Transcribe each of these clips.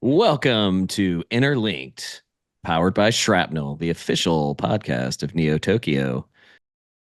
Welcome to Interlinked, powered by Shrapnel, the official podcast of Neo Tokyo.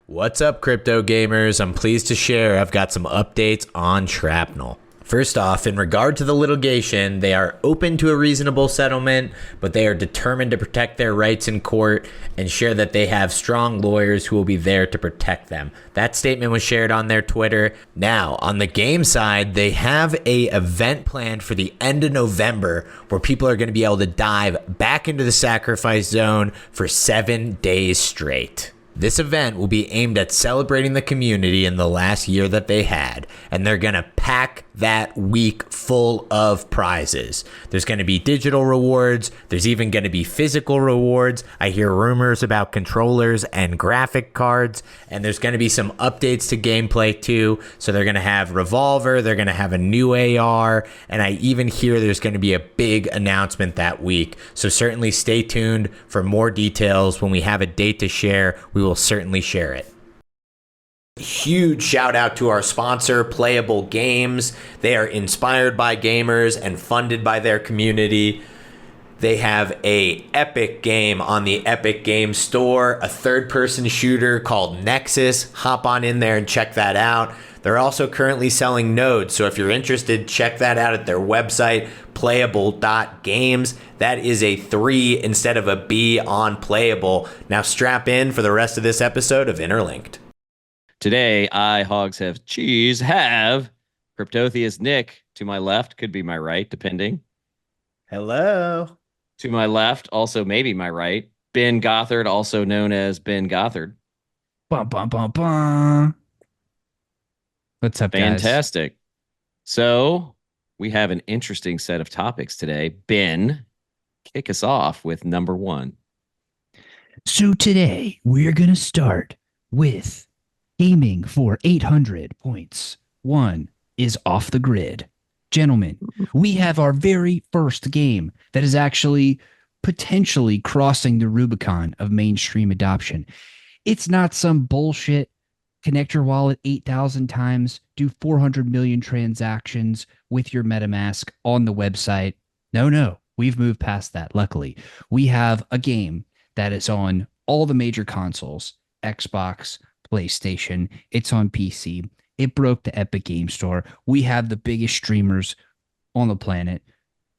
What's up, crypto gamers? I'm pleased to share I've got some updates on Shrapnel. First off, in regard to the litigation, they are open to a reasonable settlement, but they are determined to protect their rights in court and share that they have strong lawyers who will be there to protect them. That statement was shared on their Twitter. Now, on the game side, they have a event planned for the end of November where people are going to be able to dive back into the sacrifice zone for 7 days straight. This event will be aimed at celebrating the community in the last year that they had, and they're going to pack that week full of prizes. There's going to be digital rewards. There's even going to be physical rewards. I hear rumors about controllers and graphic cards, and there's going to be some updates to gameplay too. So they're going to have Revolver, they're going to have a new AR, and I even hear there's going to be a big announcement that week. So certainly stay tuned for more details. When we have a date to share, we will certainly share it. Huge shout out to our sponsor, Playa3ull Games. They are inspired by gamers and funded by their community. They have a epic game on the Epic Games Store, a third-person shooter called Nexus. Hop on in there and check that out. They're also currently selling nodes, so if you're interested, check that out at their website, playable.games. That is a 3 instead of a B on Playable. Now strap in for the rest of this episode of Interlinked. Today, Hogsheadcheese have Cryptoetheus Nick to my left, could be my right, depending. Hello. To my left, also maybe my right, Ben Gothard, also known as Ben Gothard. Bum, bum, bum, bum. What's up, guys? Fantastic. So we have an interesting set of topics today. Ben, kick us off with number one. So today we're going to start with gaming for 800 points. One is Off the Grid. Gentlemen, we have our very first game that is actually potentially crossing the Rubicon of mainstream adoption. It's not some bullshit connect your wallet 8,000 times, do 400 million transactions with your MetaMask on the website. No, we've moved past that. Luckily, we have a game that is on all the major consoles, Xbox, PlayStation. It's on PC. It broke the Epic Games Store. We have the biggest streamers on the planet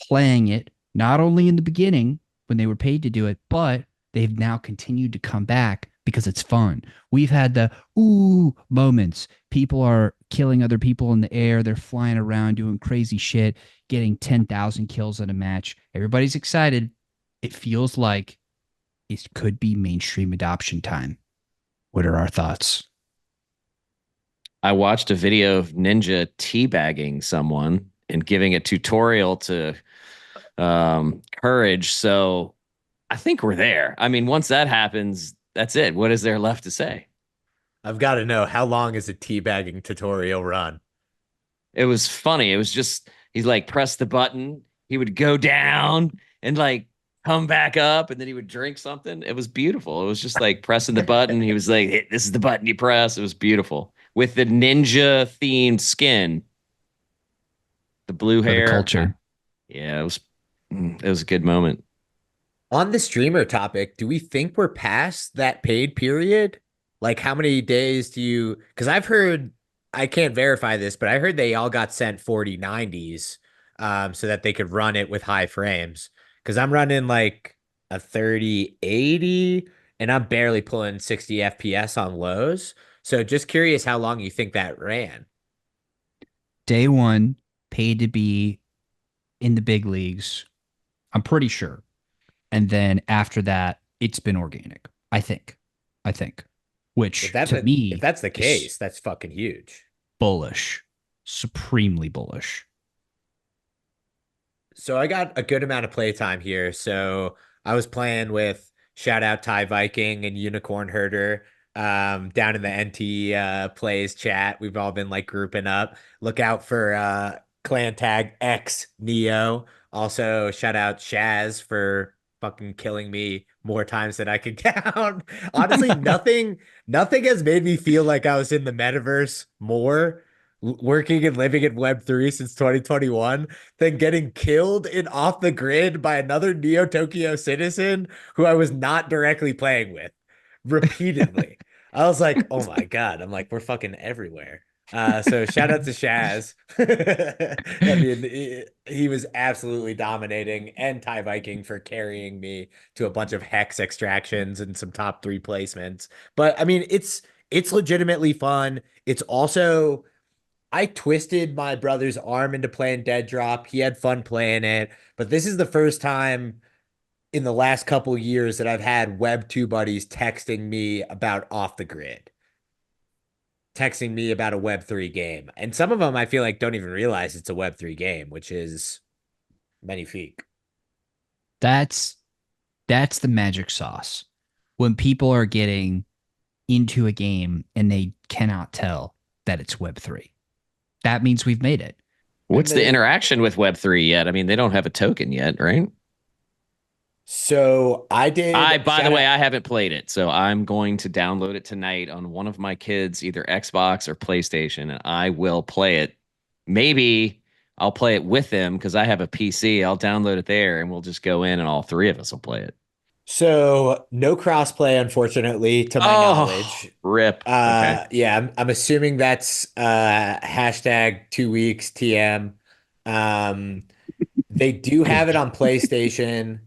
playing it, not only in the beginning when they were paid to do it, but they've now continued to come back because it's fun. We've had the ooh moments. People are killing other people in the air. They're flying around doing crazy shit, getting 10,000 kills in a match. Everybody's excited. It feels like it could be mainstream adoption time. What are our thoughts? I watched a video of Ninja teabagging someone and giving a tutorial to Courage. So I think we're there. I mean, once that happens, that's it. What is there left to say? I've got to know, how long is a teabagging tutorial run? It was funny. It was just, he's like, press the button. He would go down and like come back up, and then he would drink something. It was beautiful. It was just like pressing the button. He was like, hey, this is the button you press. It was beautiful. With the ninja themed skin, the blue hair. The culture. Yeah, it was a good moment. On the streamer topic, do we think we're past that paid period? Like, how many days do you, because I've heard, I can't verify this, but I heard they all got sent 4090s so that they could run it with high frames. Because I'm running like a 3080 and I'm barely pulling 60 FPS on lows. So just curious how long you think that ran. Day one, paid to be in the big leagues. I'm pretty sure. And then after that, it's been organic. I think. Which to me, if that's the case, that's fucking huge. Bullish. Supremely bullish. So I got a good amount of playtime here. So I was playing with shout out Ty Viking and Unicorn Herder down in the NT plays chat. We've all been like grouping up. Look out for clan tag X Neo. Also shout out Shaz for fucking killing me more times than I could count. Honestly, nothing has made me feel like I was in the metaverse more working and living in Web3 since 2021, then getting killed in Off the Grid by another Neo Tokyo citizen who I was not directly playing with repeatedly. I was like, oh my God. I'm like, we're fucking everywhere. So shout out to Shaz. I mean, he was absolutely dominating, and Ty Viking for carrying me to a bunch of hex extractions and some top three placements. But I mean, it's legitimately fun. It's also I twisted my brother's arm into playing Dead Drop. He had fun playing it, but this is the first time in the last couple years that I've had Web 2 buddies texting me about Off the Grid, texting me about a Web 3 game. And some of them I feel like don't even realize it's a Web 3 game, which is magnifique. That's the magic sauce. When people are getting into a game and they cannot tell that it's Web3. That means we've made it. What's the interaction with Web3 yet? I mean, they don't have a token yet, right? So I did. By the way, I haven't played it, so I'm going to download it tonight on one of my kids, either Xbox or PlayStation, and I will play it. Maybe I'll play it with them because I have a PC. I'll download it there, and we'll just go in, and all three of us will play it. So no crossplay, unfortunately, to my knowledge. Rip. Okay. Yeah, I'm assuming that's hashtag 2 weeks TM. Um, they do have it on PlayStation.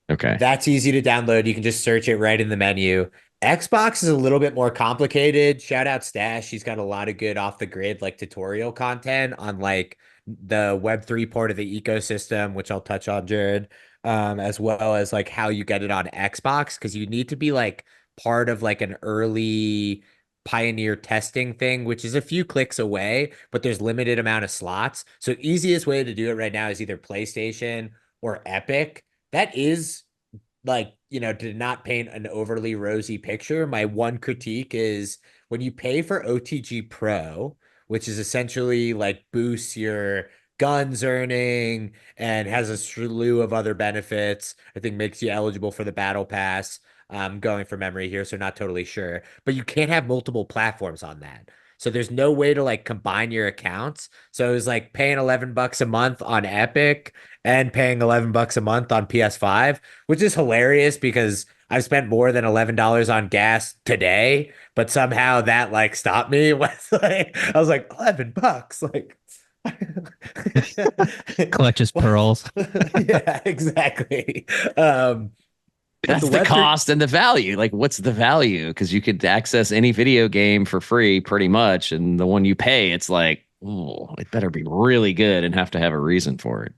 Okay. That's easy to download. You can just search it right in the menu. Xbox is a little bit more complicated. Shout out Stash. He's got a lot of good off the grid like tutorial content on like the Web3 part of the ecosystem, which I'll touch on, Jared, as well as like how you get it on Xbox, because you need to be like part of like an early pioneer testing thing, which is a few clicks away, but there's limited amount of slots. So easiest way to do it right now is either PlayStation or Epic. That is like, to not paint an overly rosy picture. My one critique is when you pay for OTG Pro, which is essentially like boosts your guns earning and has a slew of other benefits. I think makes you eligible for the battle pass. I'm going from memory here, so not totally sure. But you can't have multiple platforms on that. So there's no way to like combine your accounts. So it was like paying $11 a month on Epic and paying $11 a month on PS5, which is hilarious because I've spent more than $11 on gas today, but somehow that like stopped me. I was like, $11, like Clutches pearls. yeah, exactly. That's the cost and the value. Like, what's the value? Because you could access any video game for free pretty much. And the one you pay, it's like, oh, it better be really good and have to have a reason for it.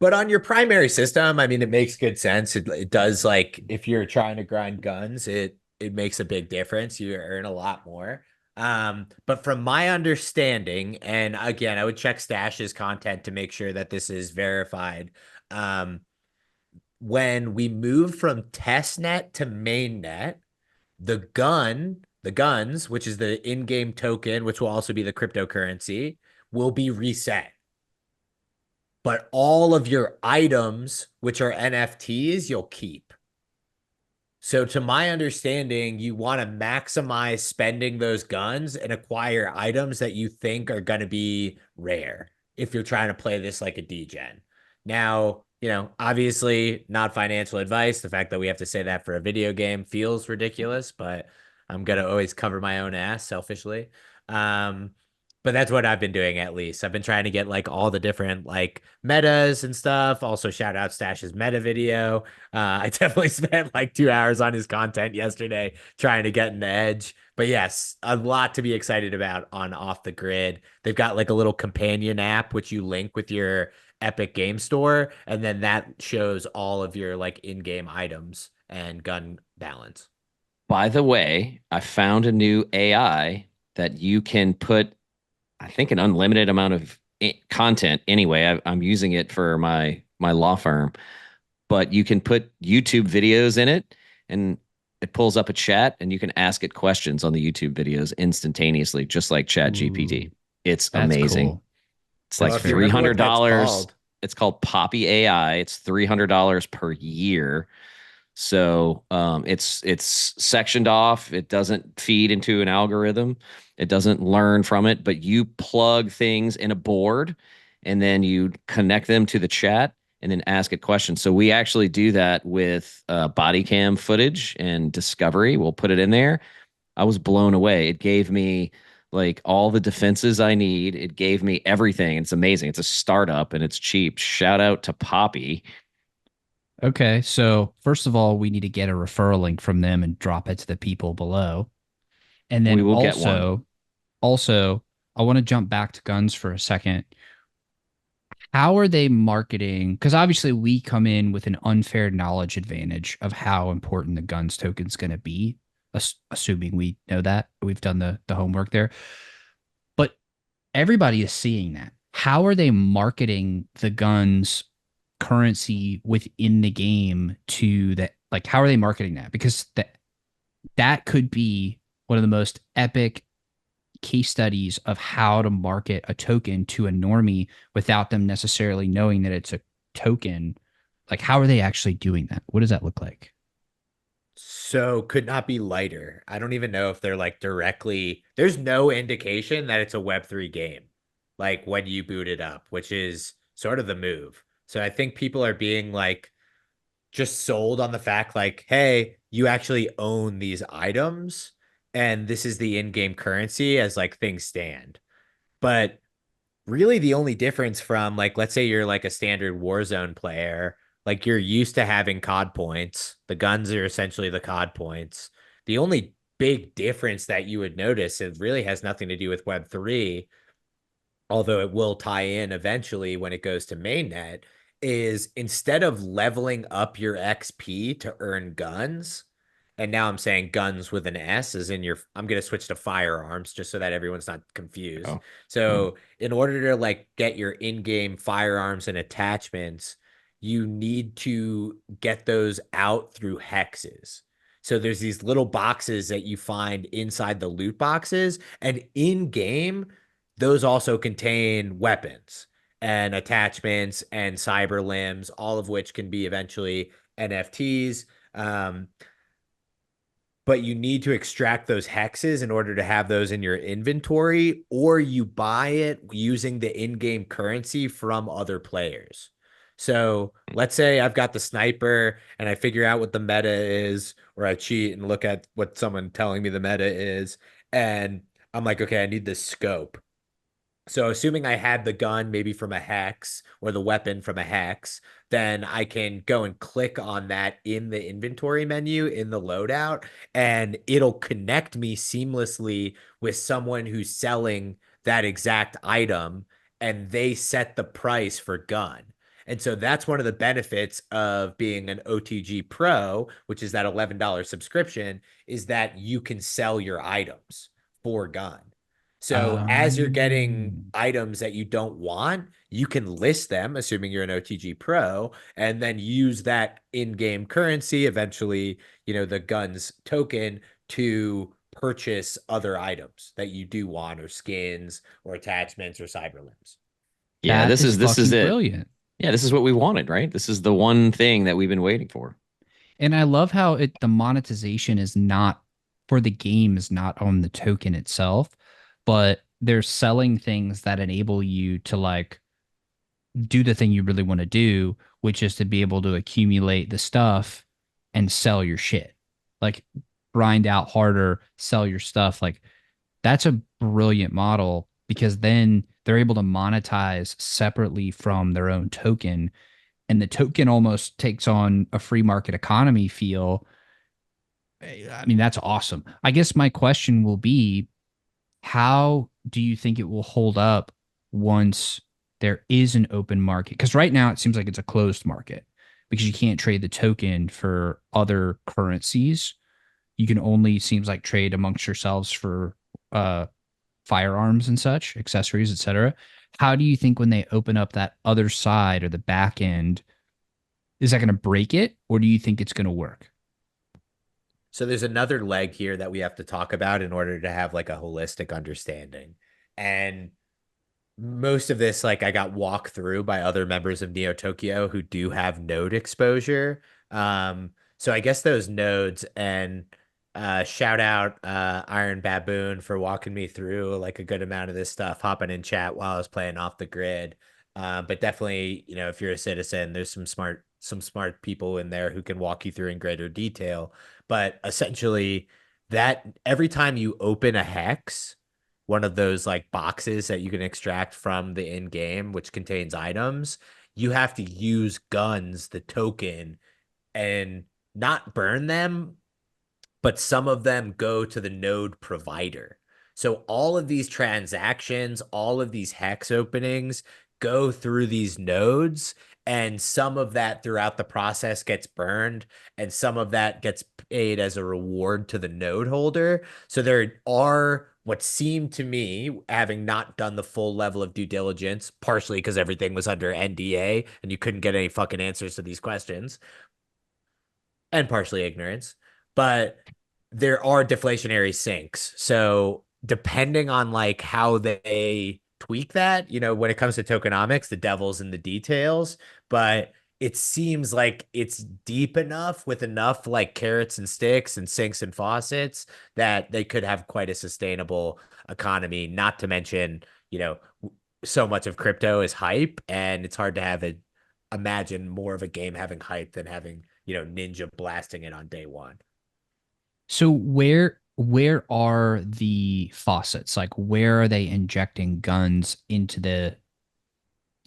But on your primary system, I mean, it makes good sense. It does, like, if you're trying to grind guns, it makes a big difference. You earn a lot more. But from my understanding, and again, I would check Stash's content to make sure that this is verified. When we move from testnet to mainnet, the guns, which is the in-game token, which will also be the cryptocurrency, will be reset. But all of your items, which are NFTs, you'll keep. So to my understanding, you want to maximize spending those guns and acquire items that you think are going to be rare if you're trying to play this like a degen. Now, obviously not financial advice. The fact that we have to say that for a video game feels ridiculous, but I'm going to always cover my own ass selfishly. But that's what I've been doing, at least. I've been trying to get like all the different like metas and stuff. Also, shout out Stash's meta video. I definitely spent like 2 hours on his content yesterday trying to get an edge. But yes, a lot to be excited about on Off the Grid. They've got like a little companion app which you link with your Epic Game Store, and then that shows all of your like in-game items and gun balance. By the way, I found a new AI that you can put, I think, an unlimited amount of content. Anyway, I'm using it for my law firm, but you can put YouTube videos in it, and it pulls up a chat, and you can ask it questions on the YouTube videos instantaneously, just like Chat GPT. It's amazing. Cool. It's like $300. It's called Poppy AI. It's $300 per year. So it's sectioned off. It doesn't feed into an algorithm. It doesn't learn from it, but you plug things in a board and then you connect them to the chat and then ask it questions. So we actually do that with body cam footage and discovery. We'll put it in there. I was blown away. It gave me like all the defenses I need. It gave me everything. It's amazing. It's a startup and it's cheap. Shout out to Poppy. Okay, so first of all, we need to get a referral link from them and drop it to the people below. And then We will get one. also, I want to jump back to guns for a second. How are they marketing? Because obviously we come in with an unfair knowledge advantage of how important the guns token is going to be, assuming we know that we've done the homework there. But everybody is seeing that. How are they marketing the guns currency within the game to that? Like, how are they marketing that? Because that could be one of the most epic case studies of how to market a token to a normie without them necessarily knowing that it's a token. Like, how are they actually doing that? What does that look like? So could not be lighter. I don't even know if they're like directly, there's no indication that it's a Web3 game, like when you boot it up, which is sort of the move. So I think people are being like just sold on the fact like, hey, you actually own these items and this is the in-game currency as like things stand. But really the only difference from like let's say you're like a standard Warzone player, like you're used to having COD points. The guns are essentially the COD points. The only big difference that you would notice, it really has nothing to do with Web3, although it will tie in eventually when it goes to mainnet, is instead of leveling up your XP to earn guns, and now I'm saying guns with an S is in your, I'm going to switch to firearms just so that everyone's not confused. Oh, yeah. So, in order to like get your in-game firearms and attachments, you need to get those out through hexes. So there's these little boxes that you find inside the loot boxes, and in game, those also contain weapons and attachments and cyber limbs, all of which can be eventually NFTs. But you need to extract those hexes in order to have those in your inventory, or you buy it using the in-game currency from other players. So let's say I've got the sniper and I figure out what the meta is, or I cheat and look at what someone telling me the meta is, and I'm like, okay, I need this scope. So assuming I had the gun maybe from a hex or the weapon from a hex, then I can go and click on that in the inventory menu in the loadout, and it'll connect me seamlessly with someone who's selling that exact item, and they set the price for gun. And so that's one of the benefits of being an OTG Pro, which is that $11 subscription, is that you can sell your items for gun. So as you're getting Um, items that you don't want, you can list them, assuming you're an OTG Pro, and then use that in-game currency, eventually, the guns token, to purchase other items that you do want, or skins, or attachments, or cyber limbs. Yeah, that this is is fucking it. brilliant. Yeah, this is what we wanted, right? This is the one thing that we've been waiting for. And I love how the monetization is not for the game is not on the token itself, but they're selling things that enable you to like do the thing you really want to do, which is to be able to accumulate the stuff and sell your shit. Like grind out harder, sell your stuff. Like that's a brilliant model because then they're able to monetize separately from their own token. And the token almost takes on a free market economy feel. I mean, that's awesome. I guess my question will be how do you think it will hold up once there is an open market? Because right now it seems like it's a closed market because you can't trade the token for other currencies. You can only seems like trade amongst yourselves for uh, firearms and such, accessories, etc. How do you think when they open up that other side or the back end, is that going to break it, or do you think it's going to work? So there's another leg here that we have to talk about in order to have like a holistic understanding. And most of this, like I got walked through by other members of Neo Tokyo who do have node exposure. So I guess those nodes and shout out Iron Baboon for walking me through like a good amount of this stuff, hopping in chat while I was playing off the grid. But definitely, if you're a citizen, there's some smart people in there who can walk you through in greater detail. But essentially, that every time you open a hex, one of those like boxes that you can extract from the in game, which contains items, you have to use guns, the token, and not burn them, but some of them go to the node provider. So all of these transactions, all of these hex openings go through these nodes, and some of that throughout the process gets burned, and some of that gets paid as a reward to the node holder. So there are what seemed to me, having not done the full level of due diligence, partially because everything was under NDA and you couldn't get any fucking answers to these questions, and partially ignorance, but there are deflationary sinks. So depending on like how they tweak that, when it comes to tokenomics, the devil's in the details, but it seems like it's deep enough with enough like carrots and sticks and sinks and faucets that they could have quite a sustainable economy, not to mention, so much of crypto is hype, and it's hard to have it imagine more of a game having hype than having, Ninja blasting it on day one. So where are the faucets? Like where are they injecting guns into the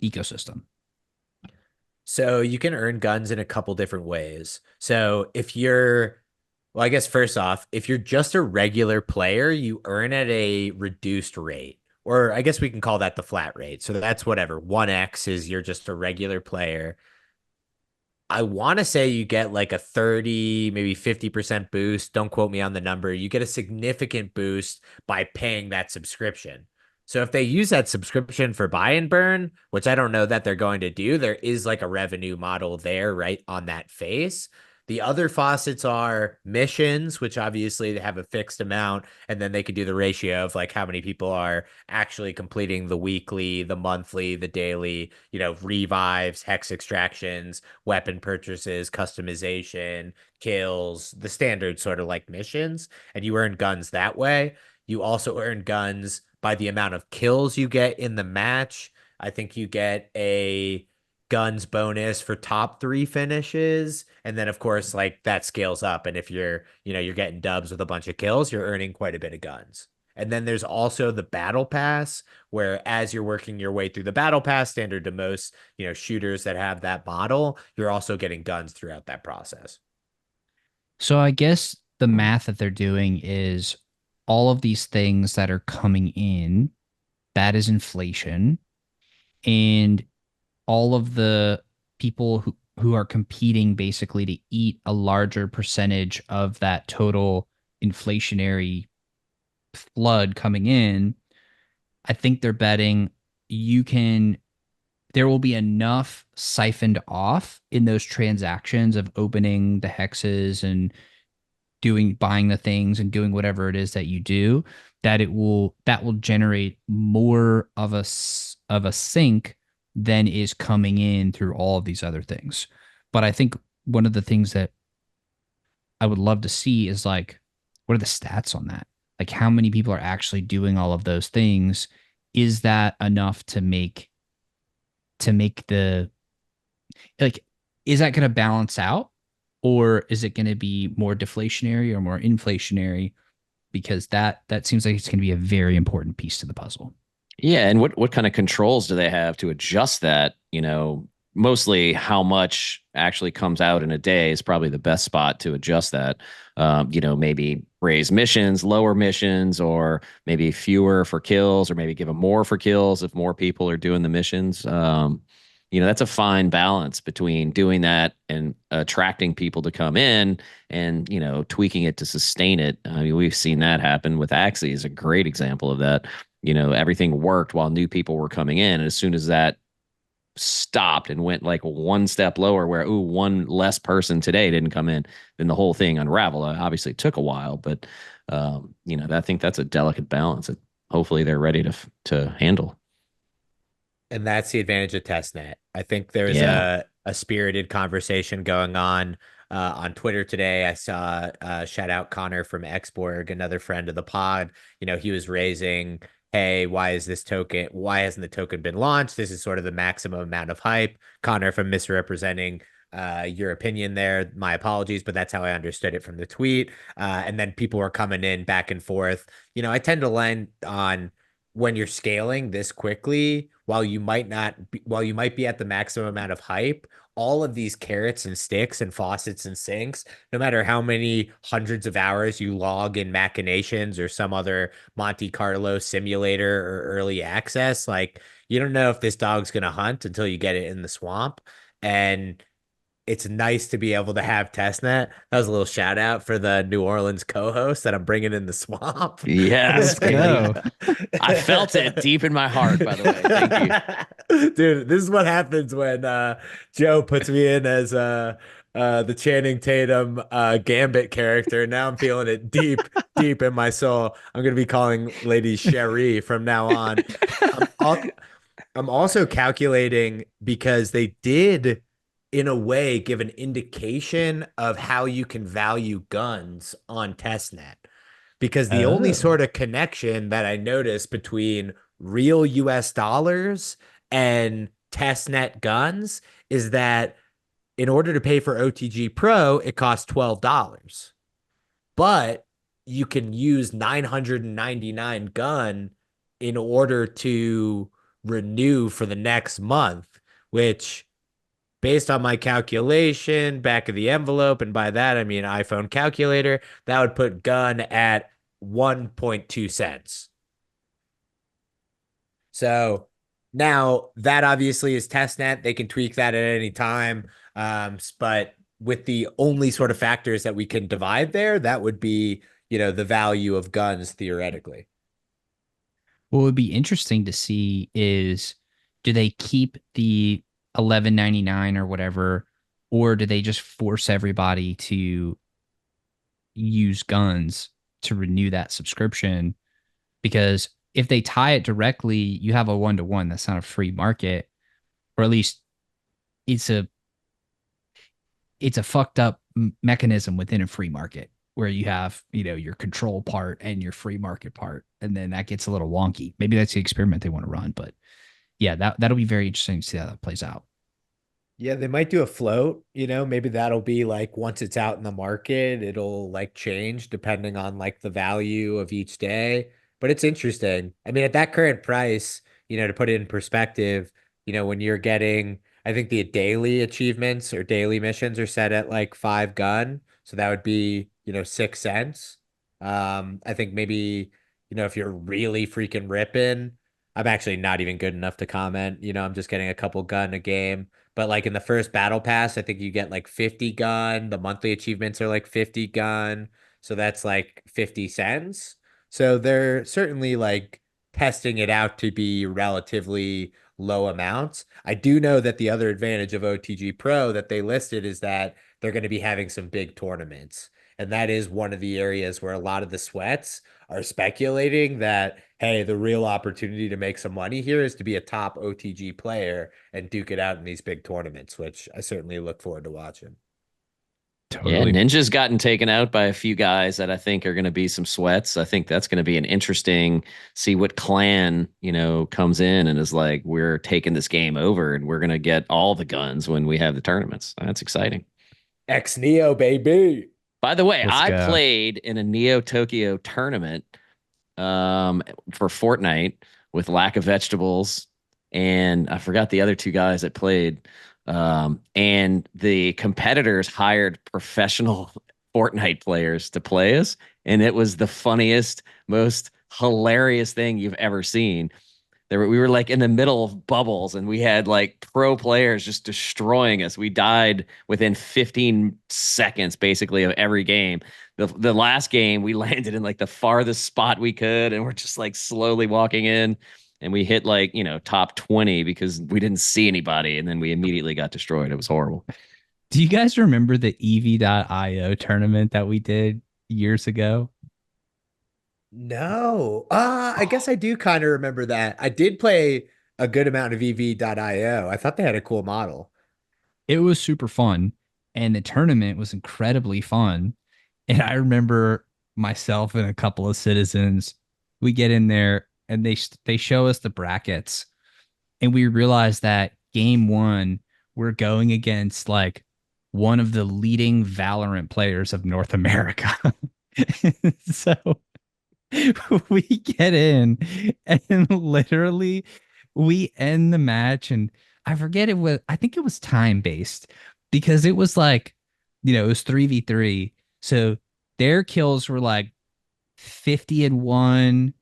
ecosystem? So you can earn guns in a couple different ways. So well, I guess first off, if you're just a regular player, you earn at a reduced rate. Or I guess we can call that the flat rate. So that's whatever. 1x is you're just a regular player. I want to say you get like a 30, maybe 50% boost. Don't quote me on the number. You get a significant boost by paying that subscription. So if they use that subscription for buy and burn, which I don't know that they're going to do, there is like a revenue model there, right, on that face. The other faucets are missions, which obviously they have a fixed amount, and then they could do the ratio of like how many people are actually completing the weekly, the monthly, the daily, revives, hex extractions, weapon purchases, customization, kills, the standard sort of like missions, and you earn guns that way. You also earn guns by the amount of kills you get in the match. I think you get a guns bonus for top three finishes. And then of course, like that scales up. And if you're getting dubs with a bunch of kills, you're earning quite a bit of guns. And then there's also the battle pass, where as you're working your way through the battle pass, standard to most, shooters that have that model, you're also getting guns throughout that process. So I guess the math that they're doing is all of these things that are coming in, that is inflation, and all of the people who are competing basically to eat a larger percentage of that total inflationary flood coming in. I think they're betting you can there will be enough siphoned off in those transactions of opening the hexes and buying the things and doing whatever it is that you do, that will generate more of a sink than is coming in through all of these other things. But I think one of the things that I would love to see is like, what are the stats on that? Like how many people are actually doing all of those things? Is that enough to make the like, is that going to balance out, or is it going to be more deflationary or more inflationary? Because that seems like it's going to be a very important piece to the puzzle. Yeah, and what kind of controls do they have to adjust that? Mostly how much actually comes out in a day is probably the best spot to adjust that. Maybe raise missions, lower missions, or maybe fewer for kills, or maybe give them more for kills if more people are doing the missions. That's a fine balance between doing that and attracting people to come in and, tweaking it to sustain it. I mean, we've seen that happen with Axie is a great example of that. Everything worked while new people were coming in. And as soon as that stopped and went like one step lower where, ooh, one less person today didn't come in, then the whole thing unraveled. Obviously it took a while, but, I think that's a delicate balance that hopefully they're ready to handle. And that's the advantage of testnet. I think there's Yeah. a spirited conversation going on on Twitter today. I saw shout out Connor from Xborg, another friend of the pod. He was raising, hey, why is this token? Why hasn't the token been launched? This is sort of the maximum amount of hype. Connor, if I'm misrepresenting your opinion there, my apologies, but that's how I understood it from the tweet. And then people were coming in back and forth. I tend to land on when you're scaling this quickly, while you might be at the maximum amount of hype, all of these carrots and sticks and faucets and sinks, no matter how many hundreds of hours you log in machinations or some other Monte Carlo simulator or early access, like you don't know if this dog's going to hunt until you get it in the swamp. And it's nice to be able to have testnet. That was a little shout out for the New Orleans co-host that I'm bringing in the swamp. Yes, Let's go. I felt it deep in my heart, by the way. Thank you. Dude, this is what happens when Joe puts me in as the Channing Tatum Gambit character. Now I'm feeling it deep, deep in my soul. I'm going to be calling Lady Sherry from now on. I'm also calculating because they did in a way give an indication of how you can value guns on testnet, because the only sort of connection that I noticed between real US dollars and testnet guns is that in order to pay for OTG Pro, it costs $12, but you can use 999 gun in order to renew for the next month, which, based on my calculation, back of the envelope, and by that I mean iPhone calculator, that would put gun at 1.2 cents. So now that obviously is testnet. They can tweak that at any time. But with the only sort of factors that we can divide there, that would be, the value of guns theoretically. What would be interesting to see is, do they keep the 11.99 or whatever, or do they just force everybody to use guns to renew that subscription? Because if they tie it directly, you have a 1-to-1. That's not a free market, or at least it's a fucked up mechanism within a free market where you have, your control part and your free market part, and then that gets a little wonky. Maybe that's the experiment they want to run, but yeah, that'll be very interesting to see how that plays out. Yeah, they might do a float, maybe that'll be like once it's out in the market, it'll like change depending on like the value of each day. But it's interesting. I mean, at that current price, to put it in perspective, when you're getting, I think the daily achievements or daily missions are set at like 5 gun. So that would be, 6 cents. I think maybe, if you're really freaking ripping, I'm actually not even good enough to comment. I'm just getting a couple gun a game. But like in the first battle pass, I think you get like 50 gun. The monthly achievements are like 50 gun. So that's like 50 cents. So they're certainly like testing it out to be relatively low amounts. I do know that the other advantage of OTG Pro that they listed is that they're going to be having some big tournaments. And that is one of the areas where a lot of the sweats are speculating that, hey, the real opportunity to make some money here is to be a top OTG player and duke it out in these big tournaments, which I certainly look forward to watching. Yeah, Totally. Ninja's gotten taken out by a few guys that I think are going to be some sweats. I think that's going to be an interesting, see what clan, comes in and is like, we're taking this game over and we're going to get all the guns when we have the tournaments. That's exciting. X Neo, baby. By the way, Let's I go. played in a Neo Tokyo tournament for Fortnite with Lack of Vegetables, and I forgot the other two guys that played. And the competitors hired professional Fortnite players to play us, and it was the funniest, most hilarious thing you've ever seen. We were like in the middle of bubbles, and we had like pro players just destroying us. We died within 15 seconds, basically, of every game. The last game, we landed in like the farthest spot we could, and we're just like slowly walking in, and we hit like top 20 because we didn't see anybody, and then we immediately got destroyed. It was horrible. Do you guys remember the EV.io tournament that we did years ago? No. I guess I do kind of remember that. I did play a good amount of EV.io. I thought they had a cool model. It was super fun. and the tournament was incredibly fun. And I remember myself and a couple of citizens, we get in there and they show us the brackets, and we realize that game one we're going against like one of the leading Valorant players of North America. So we get in and literally we end the match, and I forget it was, I think it was time based because it was like, it was 3v3. So their kills were like 50 and 1,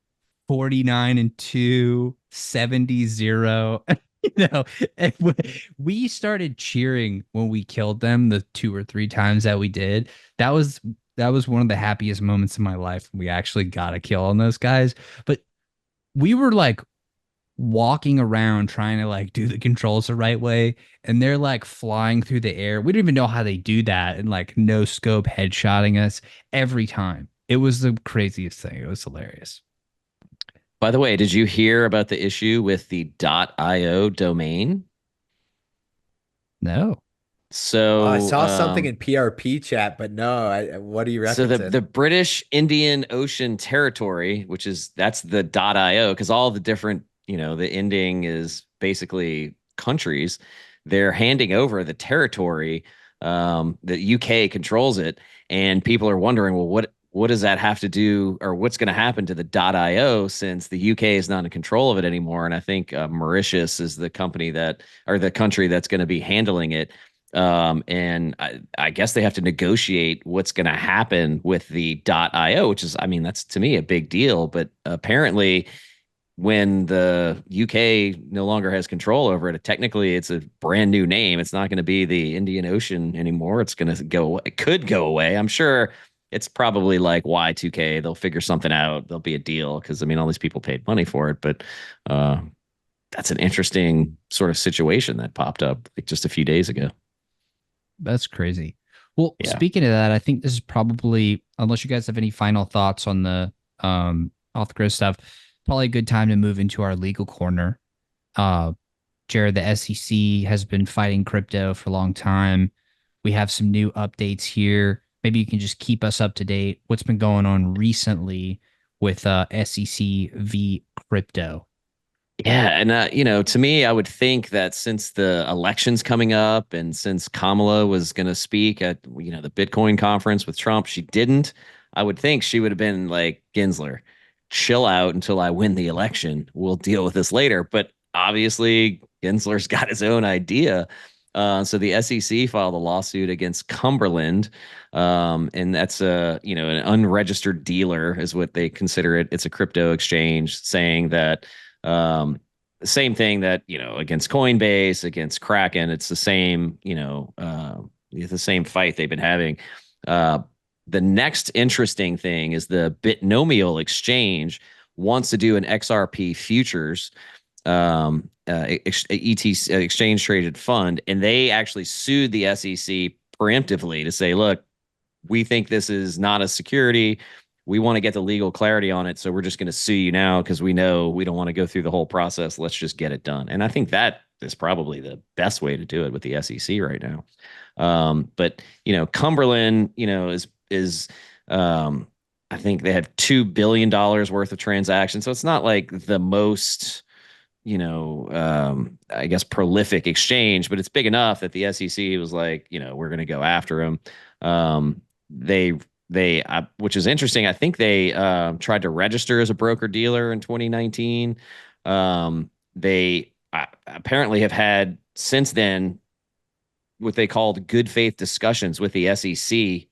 49 and 2, 70 0. And we started cheering when we killed them the two or three times that we did. That was that was one of the happiest moments in my life. We actually got a kill on those guys. But we were like walking around trying to like do the controls the right way, and they're like flying through the air. We don't even know how they do that, and like no scope headshotting us every time. It was the craziest thing. It was hilarious. By the way, did you hear about the issue with the .io domain? No. Oh, I So, saw something in PRP chat, but no, what are you so referencing? the British Indian Ocean Territory, which is that's the .io, because all the different, the ending is basically countries. They're handing over the territory. The UK controls it, and people are wondering, well, what does that have to do, or what's going to happen to the .io since the UK is not in control of it anymore? And I think Mauritius is the company that, or the country that's going to be handling it. And I guess they have to negotiate what's going to happen with the .io, which is, I mean, that's to me a big deal. But apparently, when the UK no longer has control over it, technically it's a brand new name. It's not going to be the Indian Ocean anymore. It's going to go. It could go away. I'm sure it's probably like Y2K. They'll figure something out. There'll be a deal because I mean, all these people paid money for it. But uh, that's an interesting sort of situation that popped up like just a few days ago. That's crazy. Well, Yeah. speaking of that, I think this is probably, unless you guys have any final thoughts on the off the grid stuff, probably a good time to move into our legal corner. Uh, Jared, the SEC has been fighting crypto for a long time. We have some new updates here. Maybe you can just keep us up to date. What's been going on recently with SEC v crypto? Yeah, and to me, I would think that since the election's coming up, and since Kamala was going to speak at the Bitcoin conference with Trump, she didn't. I would think she would have been like Gensler, chill out until I win the election. We'll deal with this later. But obviously, Gensler's got his own idea. So the SEC filed a lawsuit against Cumberland, and that's an unregistered dealer is what they consider it. It's a crypto exchange, saying that same thing that, against Coinbase, against Kraken, it's the same, it's the same fight they've been having. Uh, the next interesting thing is the Bitnomial exchange wants to do an XRP futures ETC exchange traded fund, and they actually sued the SEC preemptively to say, look, we think this is not a security. We want to get the legal clarity on it. So we're just going to sue you now because we know we don't want to go through the whole process. Let's just get it done. And I think that is probably the best way to do it with the SEC right now. But Cumberland, is I think they had $2 billion worth of transactions. So it's not like the most, I guess prolific exchange, but it's big enough that the SEC was like, we're going to go after them. Which is interesting. I think they tried to register as a broker dealer in 2019. They apparently have had since then what they called good faith discussions with the SEC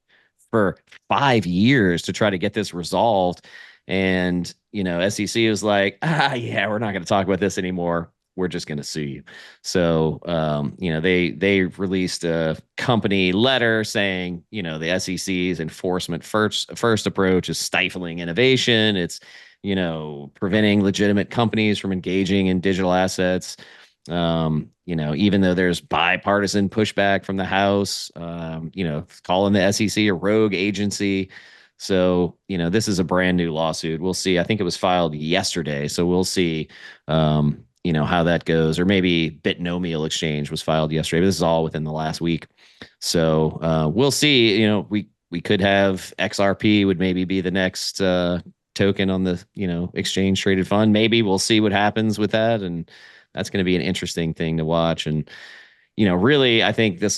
for 5 years to try to get this resolved. And, SEC was like, yeah, we're not going to talk about this anymore. We're just going to sue you. So, they released a company letter saying, the SEC's enforcement first approach is stifling innovation. It's, preventing legitimate companies from engaging in digital assets. Even though there's bipartisan pushback from the House, calling the SEC a rogue agency. So, this is a brand new lawsuit. We'll see. I think it was filed yesterday. So we'll see, how that goes, or maybe Bitnomial Exchange was filed yesterday. But this is all within the last week, so we'll see. We could have XRP would maybe be the next token on the exchange traded fund. Maybe we'll see what happens with that, and that's going to be an interesting thing to watch. And really, I think the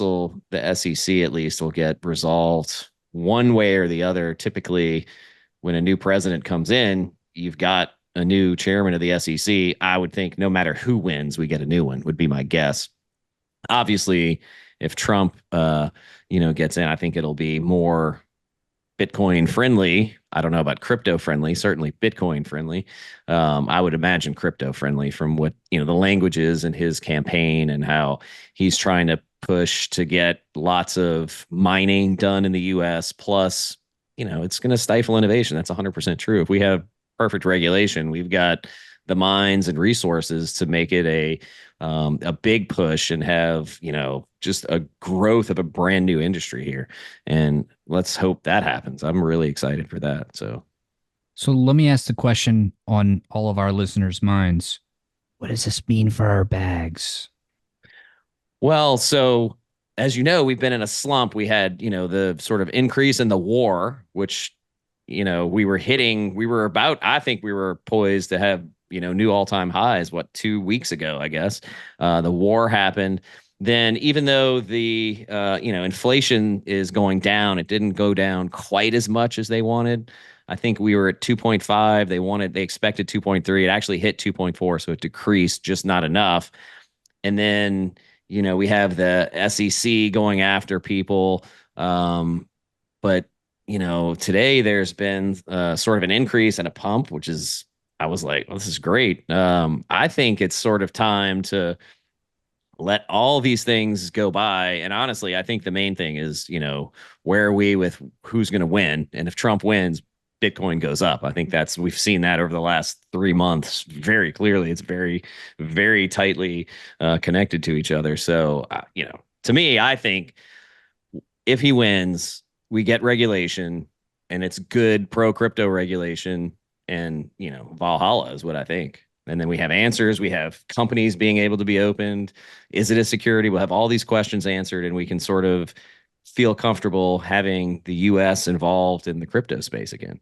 SEC at least will get resolved one way or the other. Typically, when a new president comes in, you've got a new chairman of the SEC. I would think no matter who wins, we get a new one, would be my guess. Obviously, if Trump, gets in, I think it'll be more Bitcoin friendly. I don't know about crypto friendly, certainly Bitcoin friendly. I would imagine crypto friendly from what, the language is in his campaign and how he's trying to push to get lots of mining done in the US. Plus, it's going to stifle innovation. That's 100% true. If we have perfect regulation, we've got the mines and resources to make it a big push and have just a growth of a brand new industry here. And let's hope that happens. I'm really excited for that. So let me ask the question on all of our listeners' minds. What does this mean for our bags? Well, so as you know, we've been in a slump. We had, the sort of increase in the war, which, I think we were poised to have, new all-time highs, 2 weeks ago, I guess. The war happened. Then even though the, inflation is going down, it didn't go down quite as much as they wanted. I think we were at 2.5. They expected 2.3. It actually hit 2.4. So it decreased, just not enough. And then, we have the SEC going after people. But, today there's been sort of an increase and a pump, I was like, well, this is great. I think it's sort of time to let all these things go by. And honestly, I think the main thing is, where are we with who's going to win? And if Trump wins, Bitcoin goes up. I think we've seen that over the last 3 months very clearly. It's very, very tightly connected to each other. So, to me, I think if he wins, we get regulation and it's good pro crypto regulation. And, Valhalla is what I think. And then we have answers. We have companies being able to be opened. Is it a security? We'll have all these questions answered, and we can sort of feel comfortable having the US involved in the crypto space again.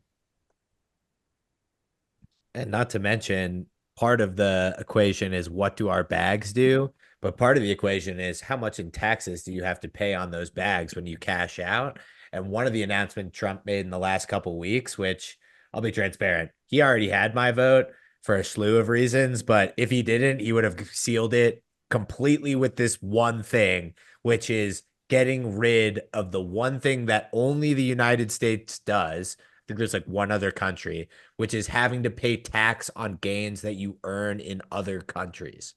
And not to mention, part of the equation is what do our bags do? But part of the equation is how much in taxes do you have to pay on those bags when you cash out? And one of the announcements Trump made in the last couple of weeks, which I'll be transparent, he already had my vote for a slew of reasons. But if he didn't, he would have sealed it completely with this one thing, which is getting rid of the one thing that only the United States does. I think there's like one other country, which is having to pay tax on gains that you earn in other countries.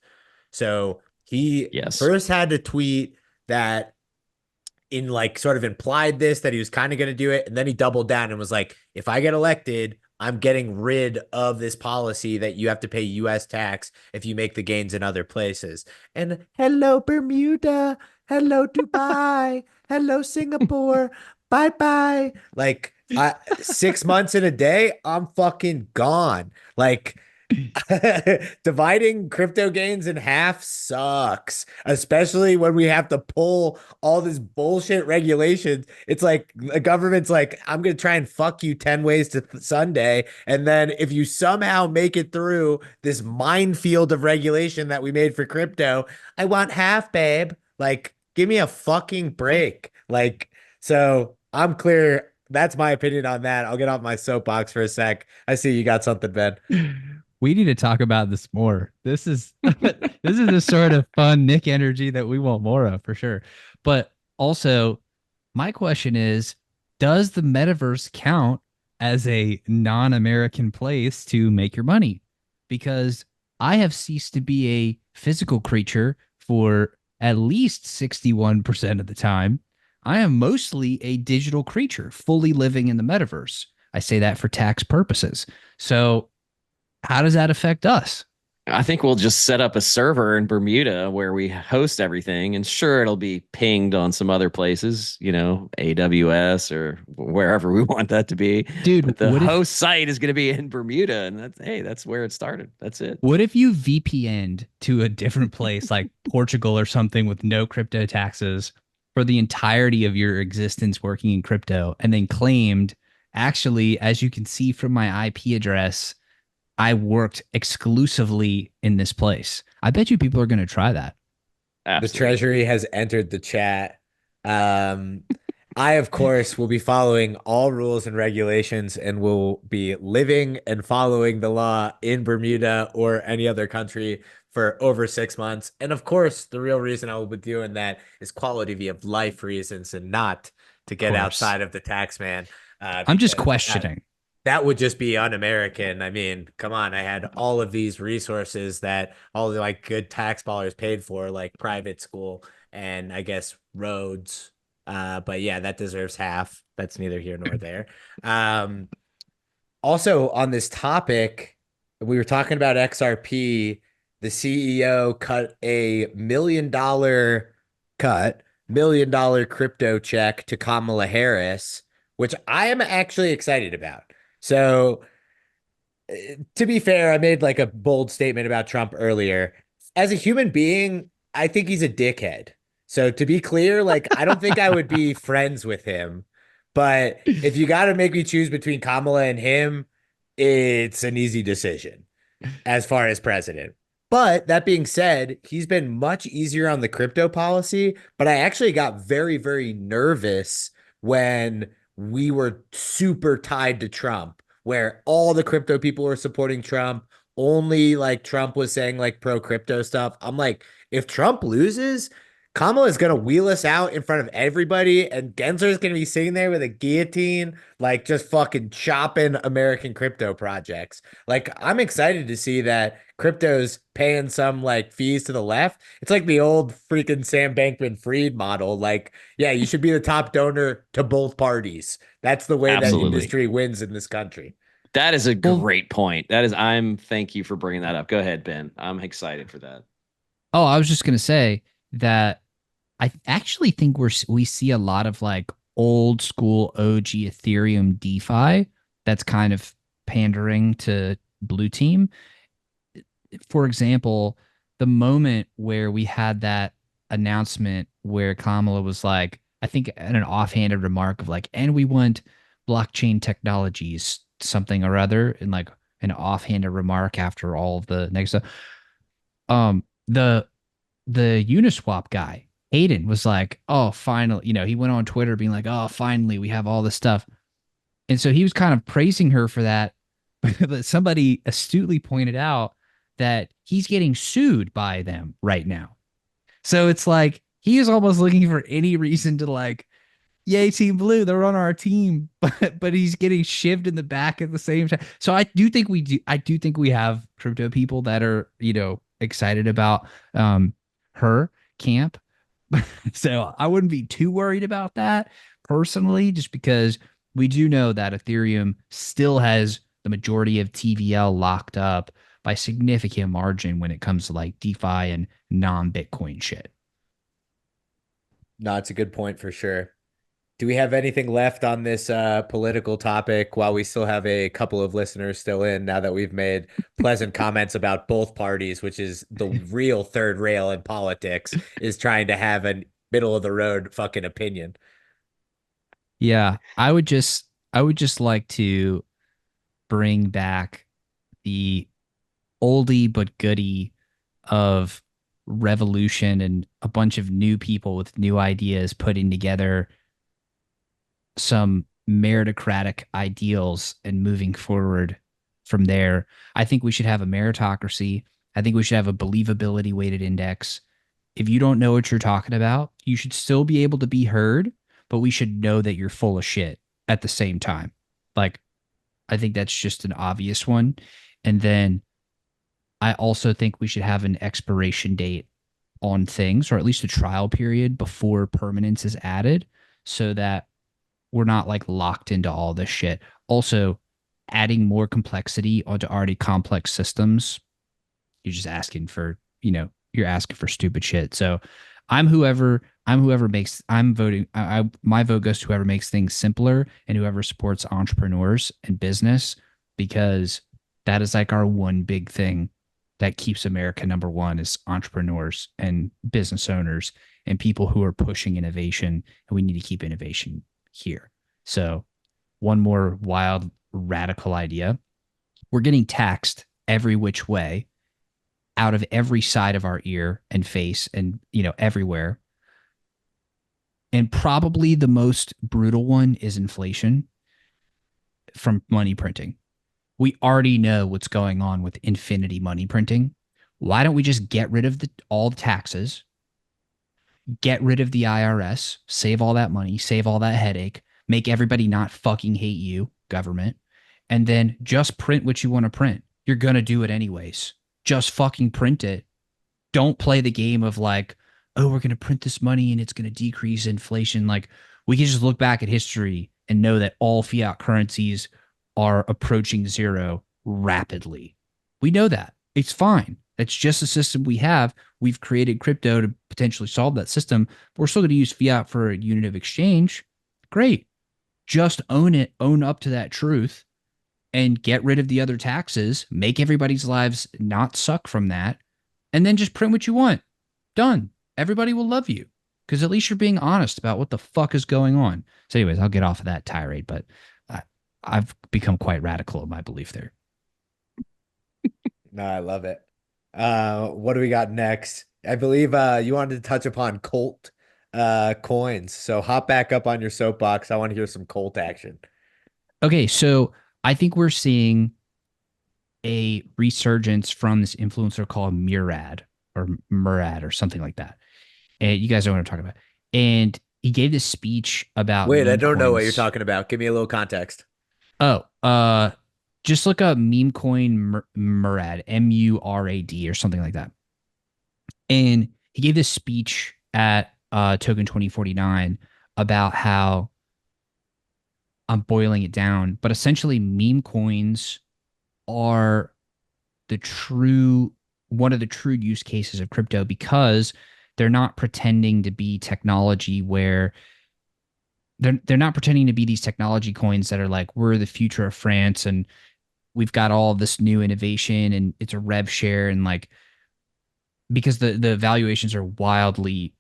So he first had to tweet that in like sort of implied this, that he was kind of going to do it. And then he doubled down and was like, if I get elected, I'm getting rid of this policy that you have to pay US tax if you make the gains in other places. And hello, Bermuda. Hello, Dubai. Hello, Singapore. Bye-bye. Like 6 months in a day, I'm fucking gone. Like dividing crypto gains in half sucks, especially when we have to pull all this bullshit regulations. It's like the government's like, I'm going to try and fuck you 10 ways to Sunday. And then if you somehow make it through this minefield of regulation that we made for crypto, I want half, babe. Like, give me a fucking break. Like, so I'm clear. That's my opinion on that. I'll get off my soapbox for a sec. I see you got something, Ben. We need to talk about this more. This is this is the sort of fun Nick energy that we want more of for sure. But also, my question is, does the metaverse count as a non-American place to make your money? Because I have ceased to be a physical creature for at least 61% of the time. I am mostly a digital creature, fully living in the metaverse. I say that for tax purposes. So how does that affect us? I think we'll just set up a server in Bermuda where we host everything, and sure, it'll be pinged on some other places, AWS or wherever we want that to be. Dude, But the host site is going to be in Bermuda, and that's where it started. That's it. what if you VPN'd to a different place like Portugal or something with no crypto taxes for the entirety of your existence working in crypto and then claimed, actually, as you can see from my IP address, I worked exclusively in this place. I bet you people are going to try that. The Absolutely. Treasury has entered the chat. Um, I, of course, will be following all rules and regulations and will be living and following the law in Bermuda or any other country for over 6 months. And of course, the real reason I will be doing that is quality of life reasons and not to Of get course. outside of the tax man. I'm just Because questioning. that would just be un-American. I mean, come on, I had all of these resources that all the like good tax dollars paid for, like private school and I guess roads. But yeah, that deserves half. That's neither here nor there. Um, Also on this topic, we were talking about XRP. The CEO cut a $1 million crypto check to Kamala Harris, which I am actually excited about. So, to be fair, I made like a bold statement about Trump earlier. As a human being, I think he's a dickhead. So, to be clear, like, I don't think I would be friends with him. But if you got to make me choose between Kamala and him, it's an easy decision as far as president. But that being said, he's been much easier on the crypto policy. But I actually got very, very nervous when we were super tied to Trump, where all the crypto people were supporting Trump. Only like Trump was saying like pro crypto stuff. I'm like, if Trump loses, Kamala is going to wheel us out in front of everybody, and Gensler is going to be sitting there with a guillotine, like just fucking chopping American crypto projects. Like, I'm excited to see that crypto's paying some like fees to the left. It's like the old freaking Sam Bankman-Fried model. Like, yeah, you should be the top donor to both parties. That's the way that Absolutely. industry wins in this country. That is a Well, great point. Thank you for bringing that up. Go ahead, Ben. I'm excited for that. oh, I was just going to say that I actually think we see a lot of like old school OG Ethereum DeFi that's kind of pandering to blue team. For example, the moment where we had that announcement where Kamala was like, I think in an offhanded remark of like, and we want blockchain technologies, something or other, and like an offhanded remark after all of the next stuff. Um, the Uniswap guy, Hayden, was like, oh, finally, he went on Twitter being like, oh, finally, we have all this stuff. And so he was kind of praising her for that. But somebody astutely pointed out that he's getting sued by them right now. So it's like he is almost looking for any reason to like, yay, Team Blue, they're on our team, but he's getting shivved in the back at the same time. So I do think we have crypto people that are, excited about her camp. So I wouldn't be too worried about that personally, just because we do know that Ethereum still has the majority of TVL locked up by significant margin when it comes to like DeFi and non-Bitcoin shit. No, it's a good point for sure. Do we have anything left on this political topic while we still have a couple of listeners still in now that we've made pleasant comments about both parties, which is the real third rail in politics, is trying to have a middle of the road fucking opinion. Yeah, I would just like to bring back the oldie but goodie of revolution and a bunch of new people with new ideas putting together some meritocratic ideals and moving forward from there. I think we should have a meritocracy. I think we should have a believability weighted index. If you don't know what you're talking about, you should still be able to be heard, but we should know that you're full of shit at the same time. Like, I think that's just an obvious one. And then I also think we should have an expiration date on things, or at least a trial period before permanence is added, so that we're not like locked into all this shit. Also, adding more complexity onto already complex systems You're just asking for, you're asking for stupid shit. So I'm whoever makes I'm voting my vote goes to whoever makes things simpler and whoever supports entrepreneurs and business, because that is like our one big thing that keeps America number one is entrepreneurs and business owners and people who are pushing innovation, and we need to keep innovation here. So one more wild radical idea. We're getting taxed every which way out of every side of our ear and face and everywhere. And probably the most brutal one is inflation from money printing. We already know what's going on with infinity money printing. Why don't we just get rid of all the taxes, get rid of the IRS, save all that money, save all that headache, make everybody not fucking hate you, government, and then just print what you want to print. You're going to do it anyways. Just fucking print it. Don't play the game of like, oh, we're going to print this money and it's going to decrease inflation. Like, we can just look back at history and know that all fiat currencies are approaching zero rapidly. We know that. It's fine. That's just the system we have. We've created crypto to potentially solve that system, but we're still going to use fiat for a unit of exchange. Great. Just own it, own up to that truth, and get rid of the other taxes, make everybody's lives not suck from that, and then just print what you want. Done. Everybody will love you because at least you're being honest about what the fuck is going on. So anyways, I'll get off of that tirade, but I've become quite radical in my belief there. No, I love it. What do we got next? I believe you wanted to touch upon Colt coins. So hop back up on your soapbox. I want to hear some Colt action. Okay, so I think we're seeing a resurgence from this influencer called Murad or something like that. And you guys know what I'm talking about. And he gave this speech about Wait, I meme don't know what you're coins. talking about. Give me a little context. Oh, just look up meme coin Murad, Murad or something like that. And he gave this speech at Token 2049 about how I'm boiling it down, but essentially meme coins are the true one of the true use cases of crypto because they're not pretending to be technology where they're not pretending to be these technology coins that are like we're the future of France and we've got all this new innovation and it's a rev share and like because the valuations are wildly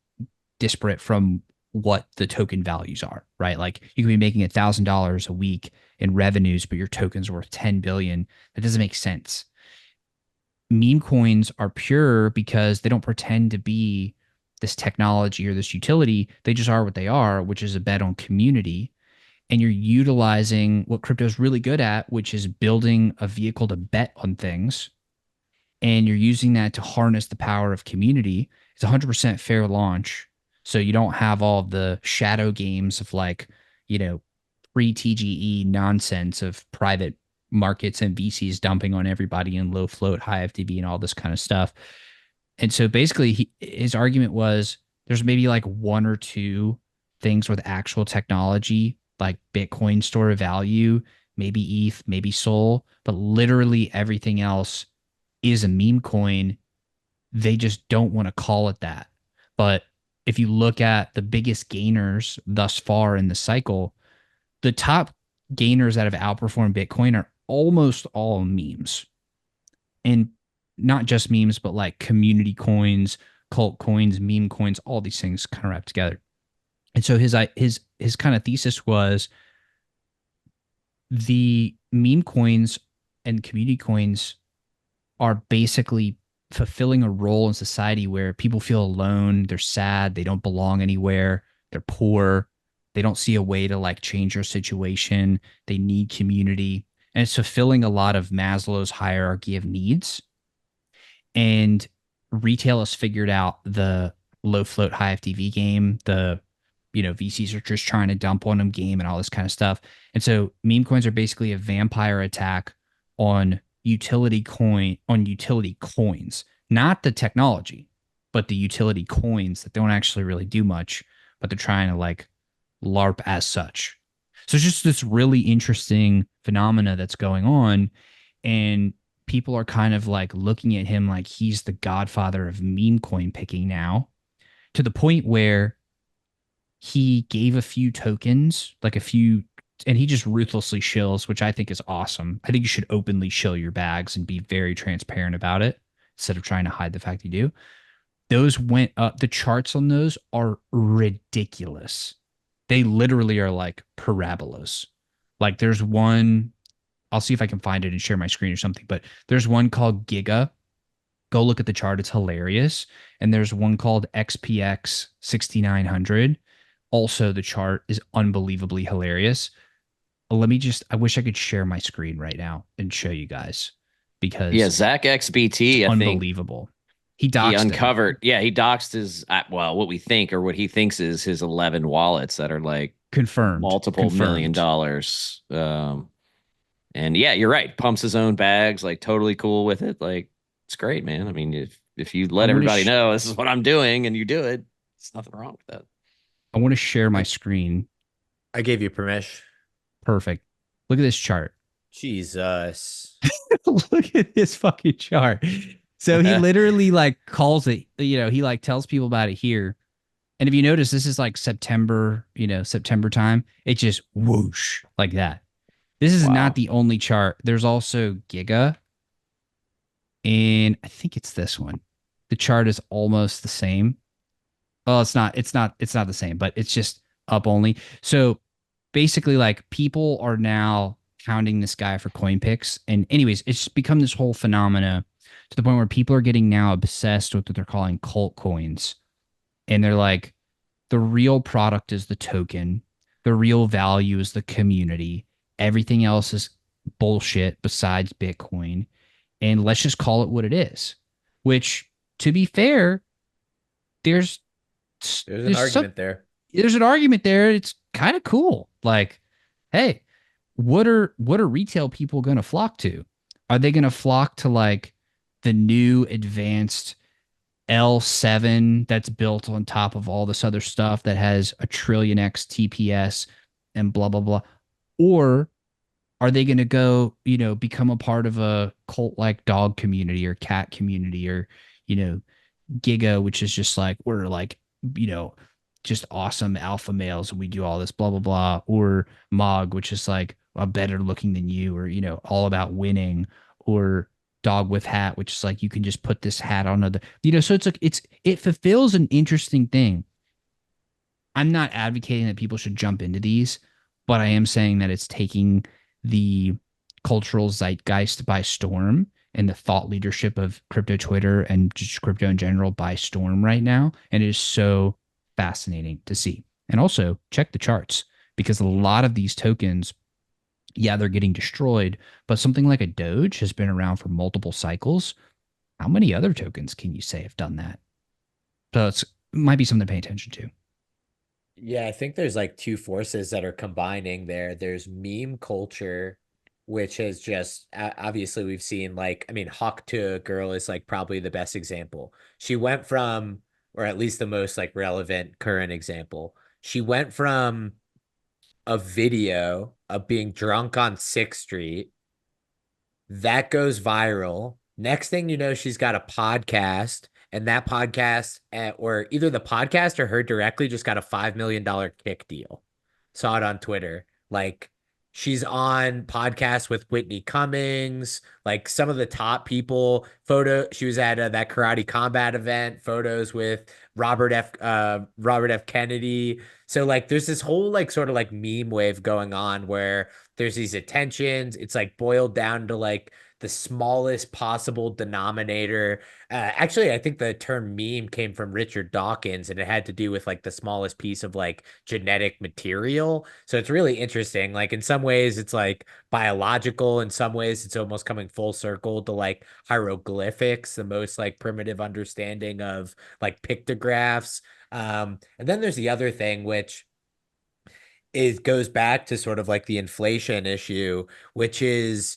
disparate from what the token values are, right? Like you could be making $1,000 a week in revenues, but your token's worth 10 billion. That doesn't make sense. Meme coins are pure because they don't pretend to be this technology or this utility. They just are what they are, which is a bet on community. And you're utilizing what crypto is really good at, which is building a vehicle to bet on things. And you're using that to harness the power of community. It's 100% fair launch. So you don't have all the shadow games of like, pre TGE nonsense of private markets and VCs dumping on everybody in low float, high FTB, and all this kind of stuff. And so basically, his argument was there's maybe like one or two things with actual technology, like Bitcoin store of value, maybe ETH, maybe Sol, but literally everything else is a meme coin. They just don't want to call it that. But if you look at the biggest gainers thus far in the cycle, the top gainers that have outperformed Bitcoin are almost all memes. And not just memes, but like community coins, cult coins, meme coins, all these things kind of wrapped together. And so his kind of thesis was the meme coins and community coins are basically fulfilling a role in society where people feel alone, they're sad, they don't belong anywhere, they're poor, they don't see a way to like change their situation, they need community. And it's fulfilling a lot of Maslow's hierarchy of needs. And retail has figured out the low float high FTV game, the VCs are just trying to dump on them game and all this kind of stuff. And so meme coins are basically a vampire attack on utility coins, not the technology, but the utility coins that don't actually really do much, but they're trying to like LARP as such. So it's just this really interesting phenomena that's going on. And people are kind of like looking at him like he's the godfather of meme coin picking now, to the point where he gave a few tokens, like a few, and he just ruthlessly shills, which I think is awesome. I think you should openly shill your bags and be very transparent about it instead of trying to hide the fact you do. Those went up. The charts on those are ridiculous. They literally are like parabolas. Like there's one, I'll see if I can find it and share my screen or something, but there's one called Giga. Go look at the chart. It's hilarious. And there's one called XPX 6900. Also, the chart is unbelievably hilarious. Let me just, I wish I could share my screen right now and show you guys Yeah, because Zach it's XBT, I think unbelievable. He he doxed him. uncovered. Yeah, he doxed his well, what we think or what he thinks is his 11 wallets that are like Confirmed. multiple million Confirmed. dollars. And yeah, you're right. Pumps his own bags, like totally cool with it. Like it's great, man. I mean, if you I let want to everybody know this is what I'm doing and you do it, it's nothing wrong with that. I want to share my screen. I gave you permission. Perfect. Look at this chart. Jesus. Look at this fucking chart. So he literally like calls it, he like tells people about it here. And if you notice, this is like September, September time. It just whoosh like that. This is not Wow. the only chart. There's also Giga. And I think it's this one. The chart is almost the same. Well, it's not the same, but it's just up only. So basically, like people are now hounding this guy for coin picks. And anyways, it's become this whole phenomena to the point where people are getting now obsessed with what they're calling cult coins. And they're like, the real product is the token. The real value is the community. Everything else is bullshit besides Bitcoin. And let's just call it what it is. Which, to be fair, there's There's an there's some argument there. there's an argument there. It's kind of cool. Like, hey, what are retail people going to flock to? Are they going to flock to like the new advanced L7 that's built on top of all this other stuff that has a trillion X TPS and blah blah blah? Or are they going to go, become a part of a cult like dog community or cat community or, you know, Giga, which is just like we're like, you know, just awesome alpha males and we do all this blah blah blah, or Mog, which is like a better looking than you, or all about winning, or Dog with Hat, which is like you can just put this hat on other, so it's like it fulfills an interesting thing. I'm not advocating that people should jump into these, but I am saying that it's taking the cultural zeitgeist by storm and the thought leadership of crypto Twitter and just crypto in general by storm right now. And it is so fascinating to see. And also check the charts because a lot of these tokens, yeah, they're getting destroyed, but something like a Doge has been around for multiple cycles. How many other tokens can you say have done that? So it might be something to pay attention to. Yeah, I think there's like two forces that are combining there. There's meme culture, which has just obviously we've seen like, I mean, Hawk to a Girl is like probably the best example. She went from, or at least the most like relevant current example, she went from a video of being drunk on 6th Street that goes viral. Next thing you know, she's got a podcast, and that podcast, or either the podcast or her directly, just got a $5 million kick deal. Saw it on Twitter. Like she's on podcasts with Whitney Cummings, like some of the top people. She was at that Karate Combat event. Photos with Robert F. Kennedy. So like, there's this whole like sort of like meme wave going on where there's these attentions. It's like boiled down to like the smallest possible denominator. Actually, I think the term meme came from Richard Dawkins, and it had to do with like the smallest piece of like genetic material. So it's really interesting. Like in some ways, it's like biological. In some ways, it's almost coming full circle to like hieroglyphics, the most like primitive understanding of like pictographs. And then there's the other thing, which is goes back to sort of like the inflation issue, which is,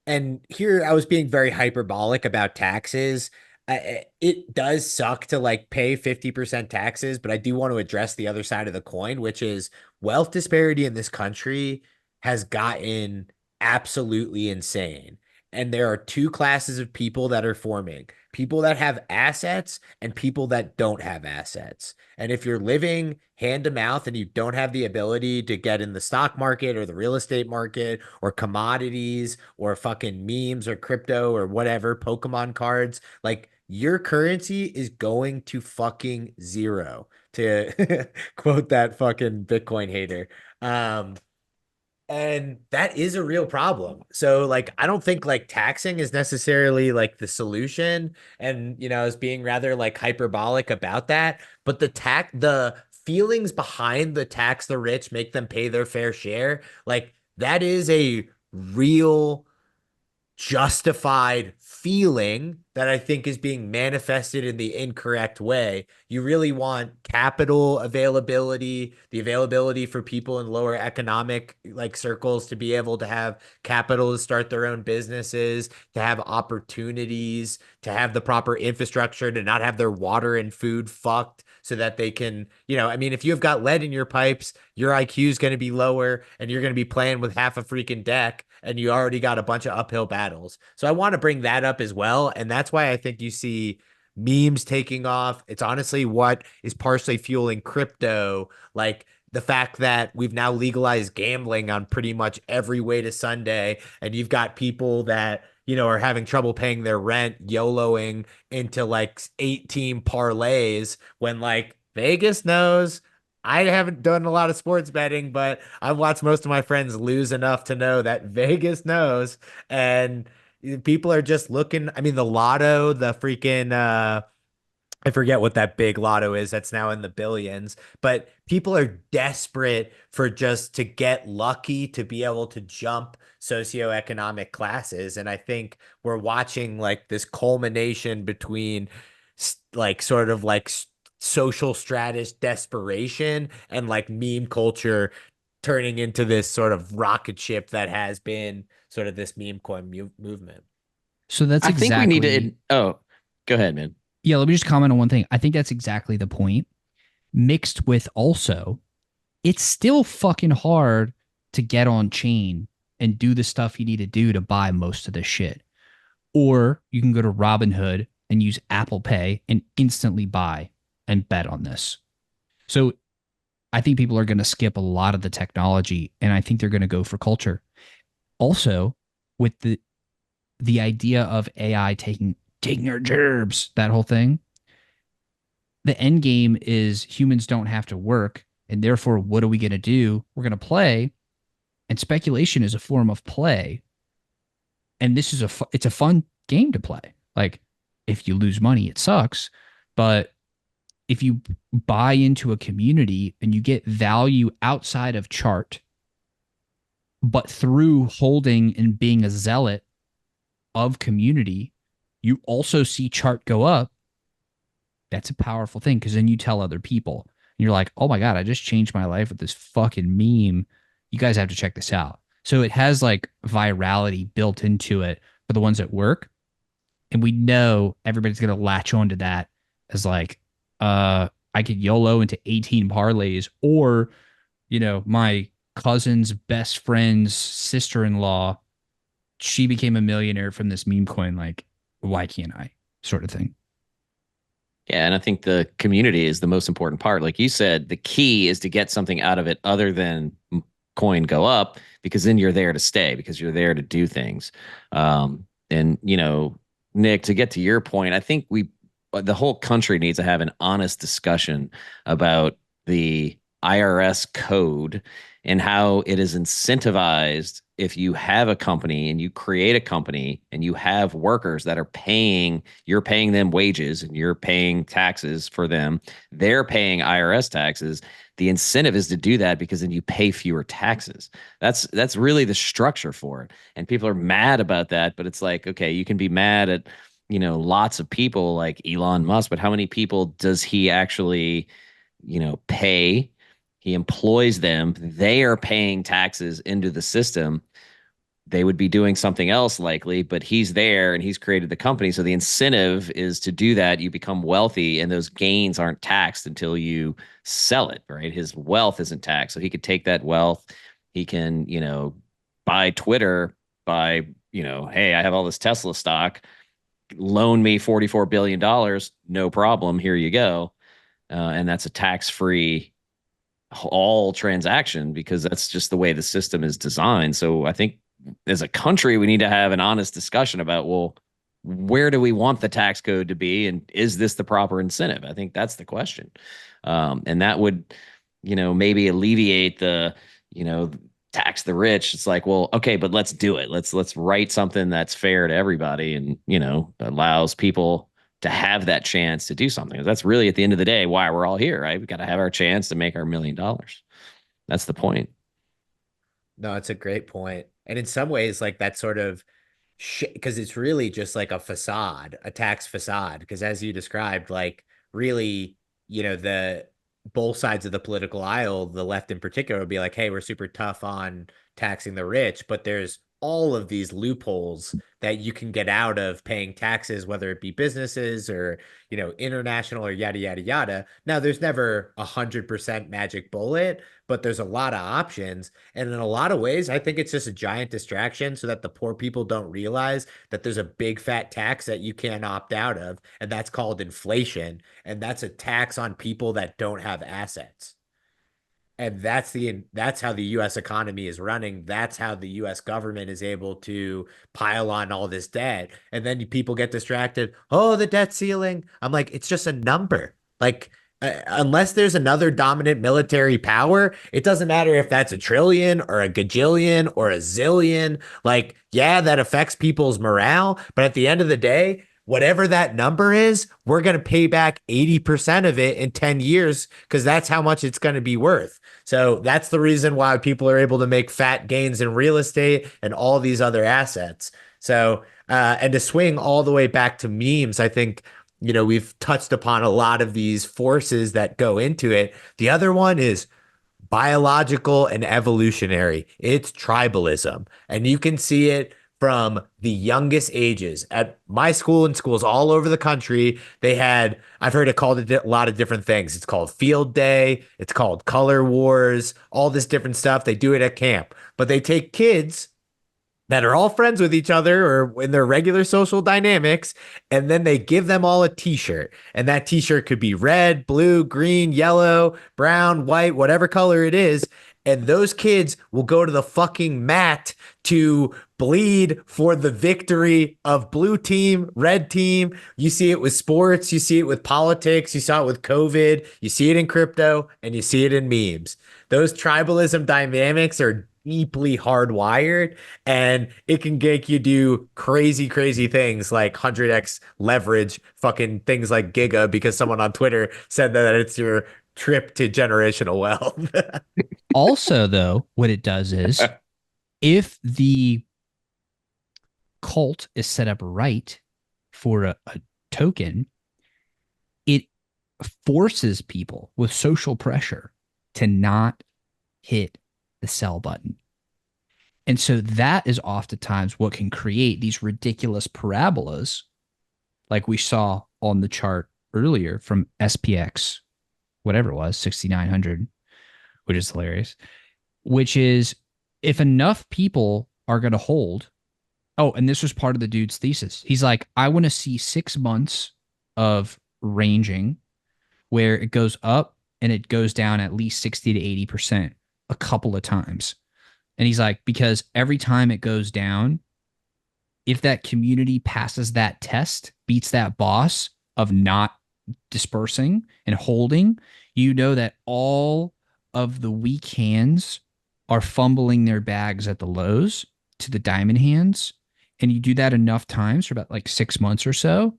and here I was being very hyperbolic about taxes. It does suck to like pay 50% taxes, but I do want to address the other side of the coin, which is wealth disparity in this country has gotten absolutely insane. And there are two classes of people that are forming: people that have assets and people that don't have assets. And if you're living hand to mouth and you don't have the ability to get in the stock market or the real estate market or commodities or fucking memes or crypto or whatever, Pokemon cards, like your currency is going to fucking zero, to quote that fucking Bitcoin hater. Um, and that is a real problem. So like I don't think like taxing is necessarily like the solution, and as being rather like hyperbolic about that, but the feelings behind the tax the rich, make them pay their fair share, like that is a real justified feeling that I think is being manifested in the incorrect way. You really want capital availability, the availability for people in lower economic like circles to be able to have capital to start their own businesses, to have opportunities, to have the proper infrastructure, to not have their water and food fucked so that they can, I mean, if you've got lead in your pipes, your IQ is going to be lower and you're going to be playing with half a freaking deck and you already got a bunch of uphill battles. So I want to bring that up as well. And that's why I think you see memes taking off. It's honestly what is partially fueling crypto. Like the fact that we've now legalized gambling on pretty much every way to Sunday. And you've got people that, are having trouble paying their rent, YOLOing into like 18 parlays when like Vegas knows. I haven't done a lot of sports betting, but I've watched most of my friends lose enough to know that Vegas knows. And people are just looking. I mean, the lotto, the freaking I forget what that big lotto is that's now in the billions, but people are desperate for just to get lucky to be able to jump socioeconomic classes. And I think we're watching like this culmination between like sort of like social stratus desperation and like meme culture turning into this sort of rocket ship that has been sort of this meme coin movement. So that's I think we need exactly. to. Oh, go ahead, man. Yeah, let me just comment on one thing. I think that's exactly the point. Mixed with also, it's still fucking hard to get on chain and do the stuff you need to do to buy most of this shit. Or you can go to Robinhood and use Apple Pay and instantly buy and bet on this. So I think people are going to skip a lot of the technology and I think they're going to go for culture. Also, with the idea of AI taking our gerbs, that whole thing, the end game is humans don't have to work, and therefore, what are we going to do? We're going to play, and speculation is a form of play. And this is it's a fun game to play. Like, if you lose money, it sucks, but if you buy into a community and you get value outside of chart, but through holding and being a zealot of community, you also see chart go up. That's a powerful thing because then you tell other people and you're like, oh my God, I just changed my life with this fucking meme. You guys have to check this out. So it has like virality built into it for the ones that work. And we know everybody's going to latch onto that as like, I could YOLO into 18 parlays, or, my cousin's best friend's sister-in-law, she became a millionaire from this meme coin. Like, why can't I? Sort of thing. Yeah, and I think the community is the most important part. Like you said, the key is to get something out of it other than coin go up, because then you're there to stay, because you're there to do things. And Nick, to get to your point, I think the whole country needs to have an honest discussion about the IRS code and how it is incentivized. If you have a company and you create a company and you have workers that you're paying them wages and you're paying taxes for them, they're paying IRS taxes. The incentive is to do that because then you pay fewer taxes. That's really the structure for it. And people are mad about that, but it's like, okay, you can be mad at, lots of people like Elon Musk, but how many people does he actually, pay? He employs them. They are paying taxes into the system. They would be doing something else likely, but he's there and he's created the company. So the incentive is to do that. You become wealthy and those gains aren't taxed until you sell it, right? His wealth isn't taxed. So he could take that wealth. He can, buy Twitter, buy hey, I have all this Tesla stock, loan me $44 billion, no problem, here you go. And that's a tax-free all transaction because that's just the way the system is designed. So I think as a country, we need to have an honest discussion about, well, where do we want the tax code to be? And is this the proper incentive? I think that's the question. And that would, maybe alleviate the, tax the rich. It's like, well, okay, but let's do it. Let's write something that's fair to everybody and, allows people to have that chance to do something. That's really at the end of the day why we're all here, right? We got to have our chance to make our $1 million. That's the point. No, it's a great point. And in some ways, like that sort of because it's really just like a facade, a tax facade. Because as you described, like really, the both sides of the political aisle, the left in particular, would be like, hey, we're super tough on taxing the rich, but there's all of these loopholes that you can get out of paying taxes, whether it be businesses or, international or yada, yada, yada. Now, there's never 100% magic bullet, but there's a lot of options. And in a lot of ways, I think it's just a giant distraction so that the poor people don't realize that there's a big fat tax that you can't opt out of. And that's called inflation. And that's a tax on people that don't have assets. And that's how the US economy is running. That's how the US government is able to pile on all this debt. And then people get distracted. Oh, the debt ceiling. I'm like, it's just a number. Like, unless there's another dominant military power, it doesn't matter if that's a trillion or a gajillion or a zillion. Like, yeah, that affects people's morale. But at the end of the day, whatever that number is, we're going to pay back 80% of it in 10 years because that's how much it's going to be worth. So that's the reason why people are able to make fat gains in real estate and all these other assets. So, and to swing all the way back to memes, I think, we've touched upon a lot of these forces that go into it. The other one is biological and evolutionary. It's tribalism. And you can see it from the youngest ages. At my school and schools all over the country, they had, I've heard it called a lot of different things. It's called field day. It's called color wars, all this different stuff. They do it at camp, but they take kids that are all friends with each other or in their regular social dynamics, and then they give them all a t-shirt. And that t-shirt could be red, blue, green, yellow, brown, white, whatever color it is. And those kids will go to the fucking mat to bleed for the victory of blue team, red team. You see it with sports, you see it with politics, you saw it with COVID, you see it in crypto, and you see it in memes. Those tribalism dynamics are deeply hardwired, and it can make you do crazy, crazy things like 100x leverage fucking things like Giga because someone on Twitter said that it's your trip to generational wealth. Also, though, what it does is if the cult is set up right for a token, it forces people with social pressure to not hit the sell button. And so that is oftentimes what can create these ridiculous parabolas like we saw on the chart earlier from SPX, whatever it was, 6,900, which is hilarious, which is if enough people are going to hold. Oh, and this was part of the dude's thesis. He's like, I want to see 6 months of ranging where it goes up and it goes down at least 60 to 80% a couple of times. And he's like, because every time it goes down, if that community passes that test, beats that boss of not dispersing and holding, you know that all of the weak hands are fumbling their bags at the lows to the diamond hands. And you do that enough times for about like 6 months or so,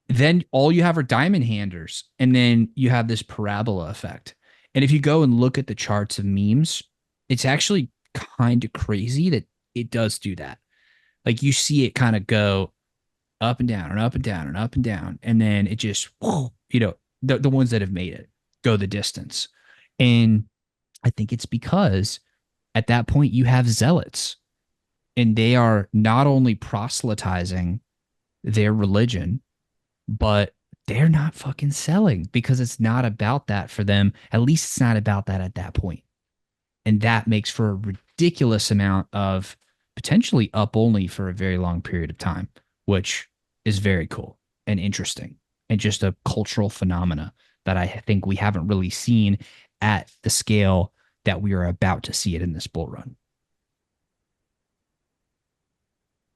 then all you have are diamond handers. And then you have this parabola effect. And if you go and look at the charts of memes, it's actually kind of crazy that it does do that. Like you see it kind of go up and down and up and down and up and down. And then it just, the ones that have made it go the distance. And I think it's because at that point you have zealots and they are not only proselytizing their religion, but they're not fucking selling because it's not about that for them. At least it's not about that at that point. And that makes for a ridiculous amount of potentially up only for a very long period of time, which is very cool and interesting and just a cultural phenomena that I think we haven't really seen at the scale that we are about to see it in this bull run.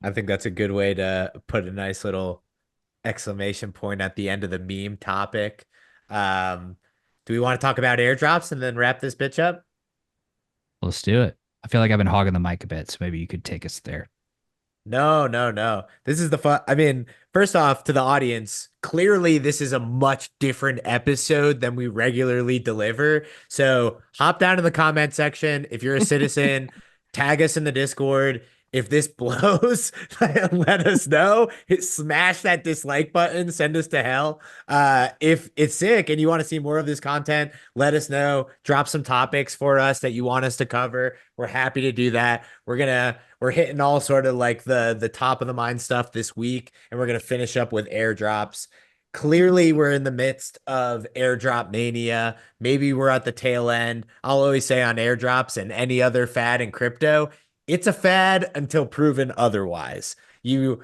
I think that's a good way to put a nice little exclamation point at the end of the meme topic. Um, do we want to talk about airdrops and then wrap this bitch up? Let's do it. I feel like I've been hogging the mic a bit, so maybe you could take us there. No, no, no. This is the fun. I mean, first off, to the audience, clearly this is a much different episode than we regularly deliver. So hop down in the comment section. If you're a citizen, tag us in the Discord. If this blows, let us know. Smash that dislike button. Send us to hell. If it's sick and you want to see more of this content, let us know. Drop some topics for us that you want us to cover. We're happy to do that. We're hitting all sort of like the top of the mind stuff this week, and we're gonna finish up with airdrops. Clearly, we're in the midst of airdrop mania. Maybe we're at the tail end. I'll always say on airdrops and any other fad in crypto, it's a fad until proven otherwise. You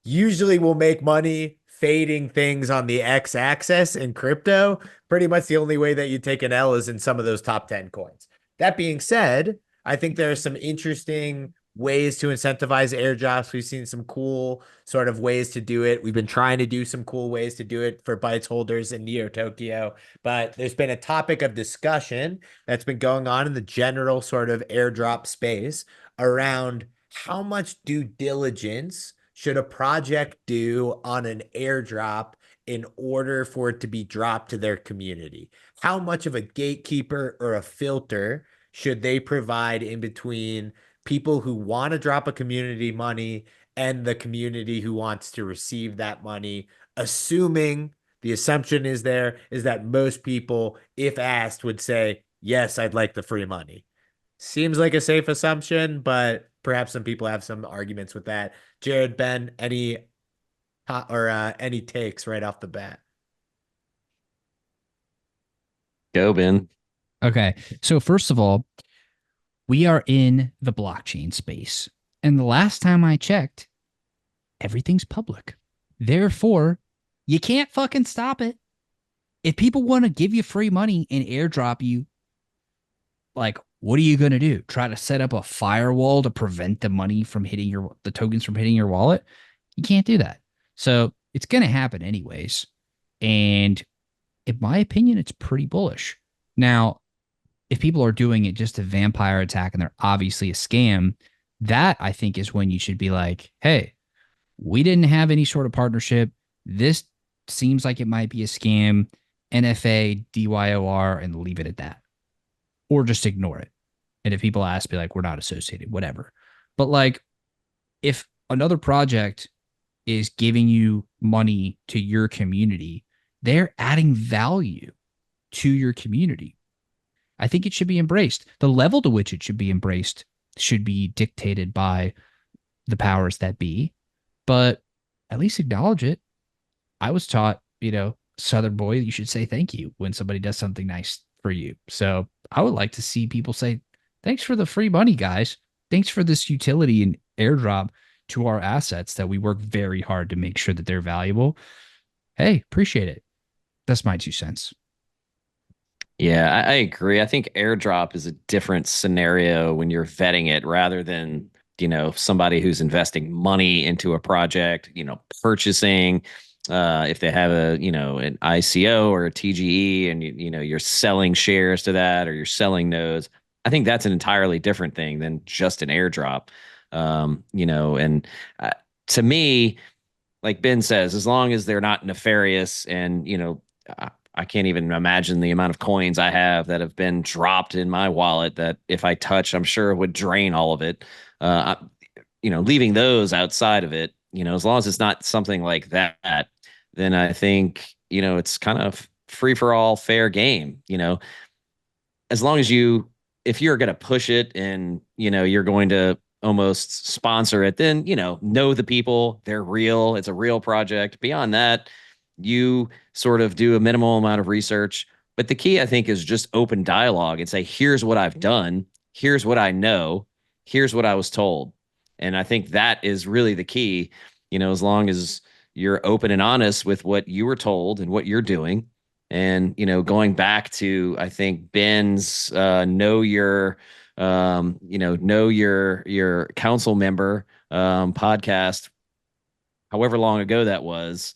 usually will make money fading things on the X axis in crypto. Pretty much the only way that you take an L is in some of those top 10 coins. That being said, I think there are some interesting ways to incentivize airdrops. We've seen some cool sort of ways to do it. We've been trying to do some cool ways to do it for Bytes holders in Neo Tokyo, but there's been a topic of discussion that's been going on in the general sort of airdrop space around how much due diligence should a project do on an airdrop in order for it to be dropped to their community? How much of a gatekeeper or a filter should they provide in between people who want to drop a community money and the community who wants to receive that money, assuming the assumption is there is that most people, if asked, would say, yes, I'd like the free money. Seems like a safe assumption, but perhaps some people have some arguments with that. Jared, Ben, any takes right off the bat? Go, Ben. Okay. So, first of all, we are in the blockchain space. And the last time I checked, everything's public. Therefore, you can't fucking stop it. If people want to give you free money and airdrop you, like, what are you going to do? Try to set up a firewall to prevent the money from hitting the tokens from hitting your wallet? You can't do that. So it's going to happen anyways. And in my opinion, it's pretty bullish. Now, if people are doing it just a vampire attack and they're obviously a scam, that I think is when you should be like, hey, we didn't have any sort of partnership. This seems like it might be a scam, NFA, DYOR, and leave it at that. Or just ignore it. And if people ask, be like, we're not associated, whatever. But like, if another project is giving you money to your community, they're adding value to your community. I think it should be embraced. The level to which it should be embraced should be dictated by the powers that be, but at least acknowledge it. I was taught, Southern boy, you should say thank you when somebody does something nice for you. So I would like to see people say, thanks for the free money, guys. Thanks for this utility and airdrop to our assets that we work very hard to make sure that they're valuable. Hey, appreciate it. That's my 2 cents. Yeah, I agree. I think airdrop is a different scenario when you're vetting it rather than, somebody who's investing money into a project, purchasing, if they have an ICO or a TGE and you're selling shares to that or you're selling nodes. I think that's an entirely different thing than just an airdrop. And to me, like Ben says, as long as they're not nefarious and, I can't even imagine the amount of coins I have that have been dropped in my wallet that if I touch, I'm sure would drain all of it. Leaving those outside of it, as long as it's not something like that, then I think, it's kind of free for all, fair game, as long as if you're going to push it and, you're going to almost sponsor it, then, know the people, they're real. It's a real project. Beyond that, you sort of do a minimal amount of research. But the key, I think, is just open dialogue and say, here's what I've done. Here's what I know. Here's what I was told. And I think that is really the key, as long as you're open and honest with what you were told and what you're doing. And, going back to, I think Ben's know your council member podcast, however long ago that was.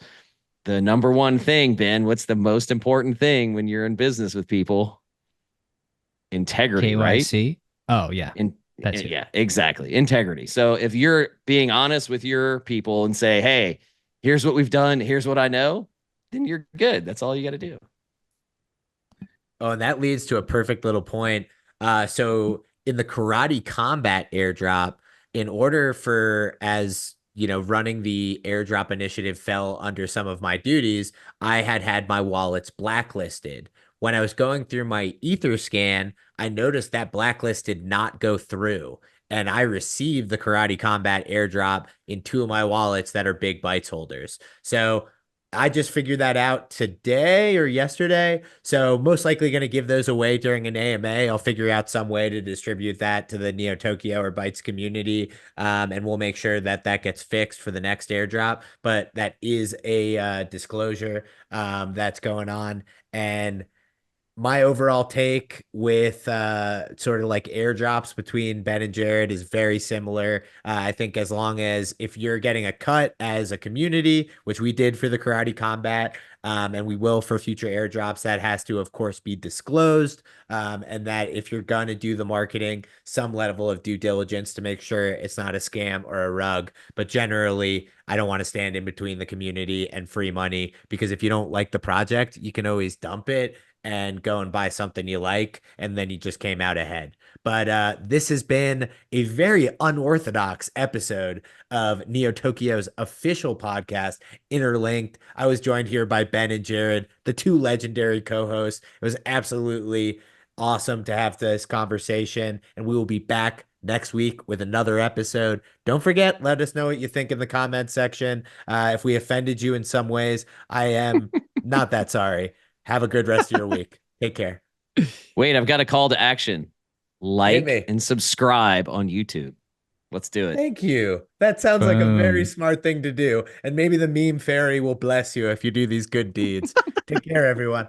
The number one thing, Ben, what's the most important thing when you're in business with people? Integrity, right? KYC. Oh yeah, In, that's it. yeah, exactly. Integrity. So if you're being honest with your people and say, hey, here's what we've done, here's what I know, then you're good. That's all you got to do. Oh, and that leads to a perfect little point. So in the karate combat airdrop, in order for as running the airdrop initiative fell under some of my duties, I had my wallets blacklisted. When I was going through my ether scan, I noticed that blacklist did not go through. And I received the karate combat airdrop in two of my wallets that are big bites holders. So I just figured that out today or yesterday. So most likely going to give those away during an AMA. I'll figure out some way to distribute that to the Neo Tokyo or Bytes community. And we'll make sure that that gets fixed for the next airdrop. But that is a disclosure that's going on. And my overall take with sort of like airdrops between Ben and Jared is very similar. I think as long as if you're getting a cut as a community, which we did for the karate combat, and we will for future airdrops, that has to, of course, be disclosed. And that if you're going to do the marketing, some level of due diligence to make sure it's not a scam or a rug. But generally, I don't want to stand in between the community and free money because if you don't like the project, you can always dump it and go and buy something you like, and then you just came out ahead. But this has been a very unorthodox episode of Neo Tokyo's official podcast, Interlinked. I was joined here by Ben and Jared, the two legendary co-hosts. It was absolutely awesome to have this conversation, and we will be back next week with another episode. Don't forget, let us know what you think in the comment section. If we offended you in some ways, I am not that sorry. Have a good rest of your week. Take care. Wait, I've got a call to action. Hit Like me. and subscribe on YouTube. Let's do it. Thank you. That sounds like a very Boom. smart thing to do. And maybe the meme fairy will bless you if you do these good deeds. Take care, everyone.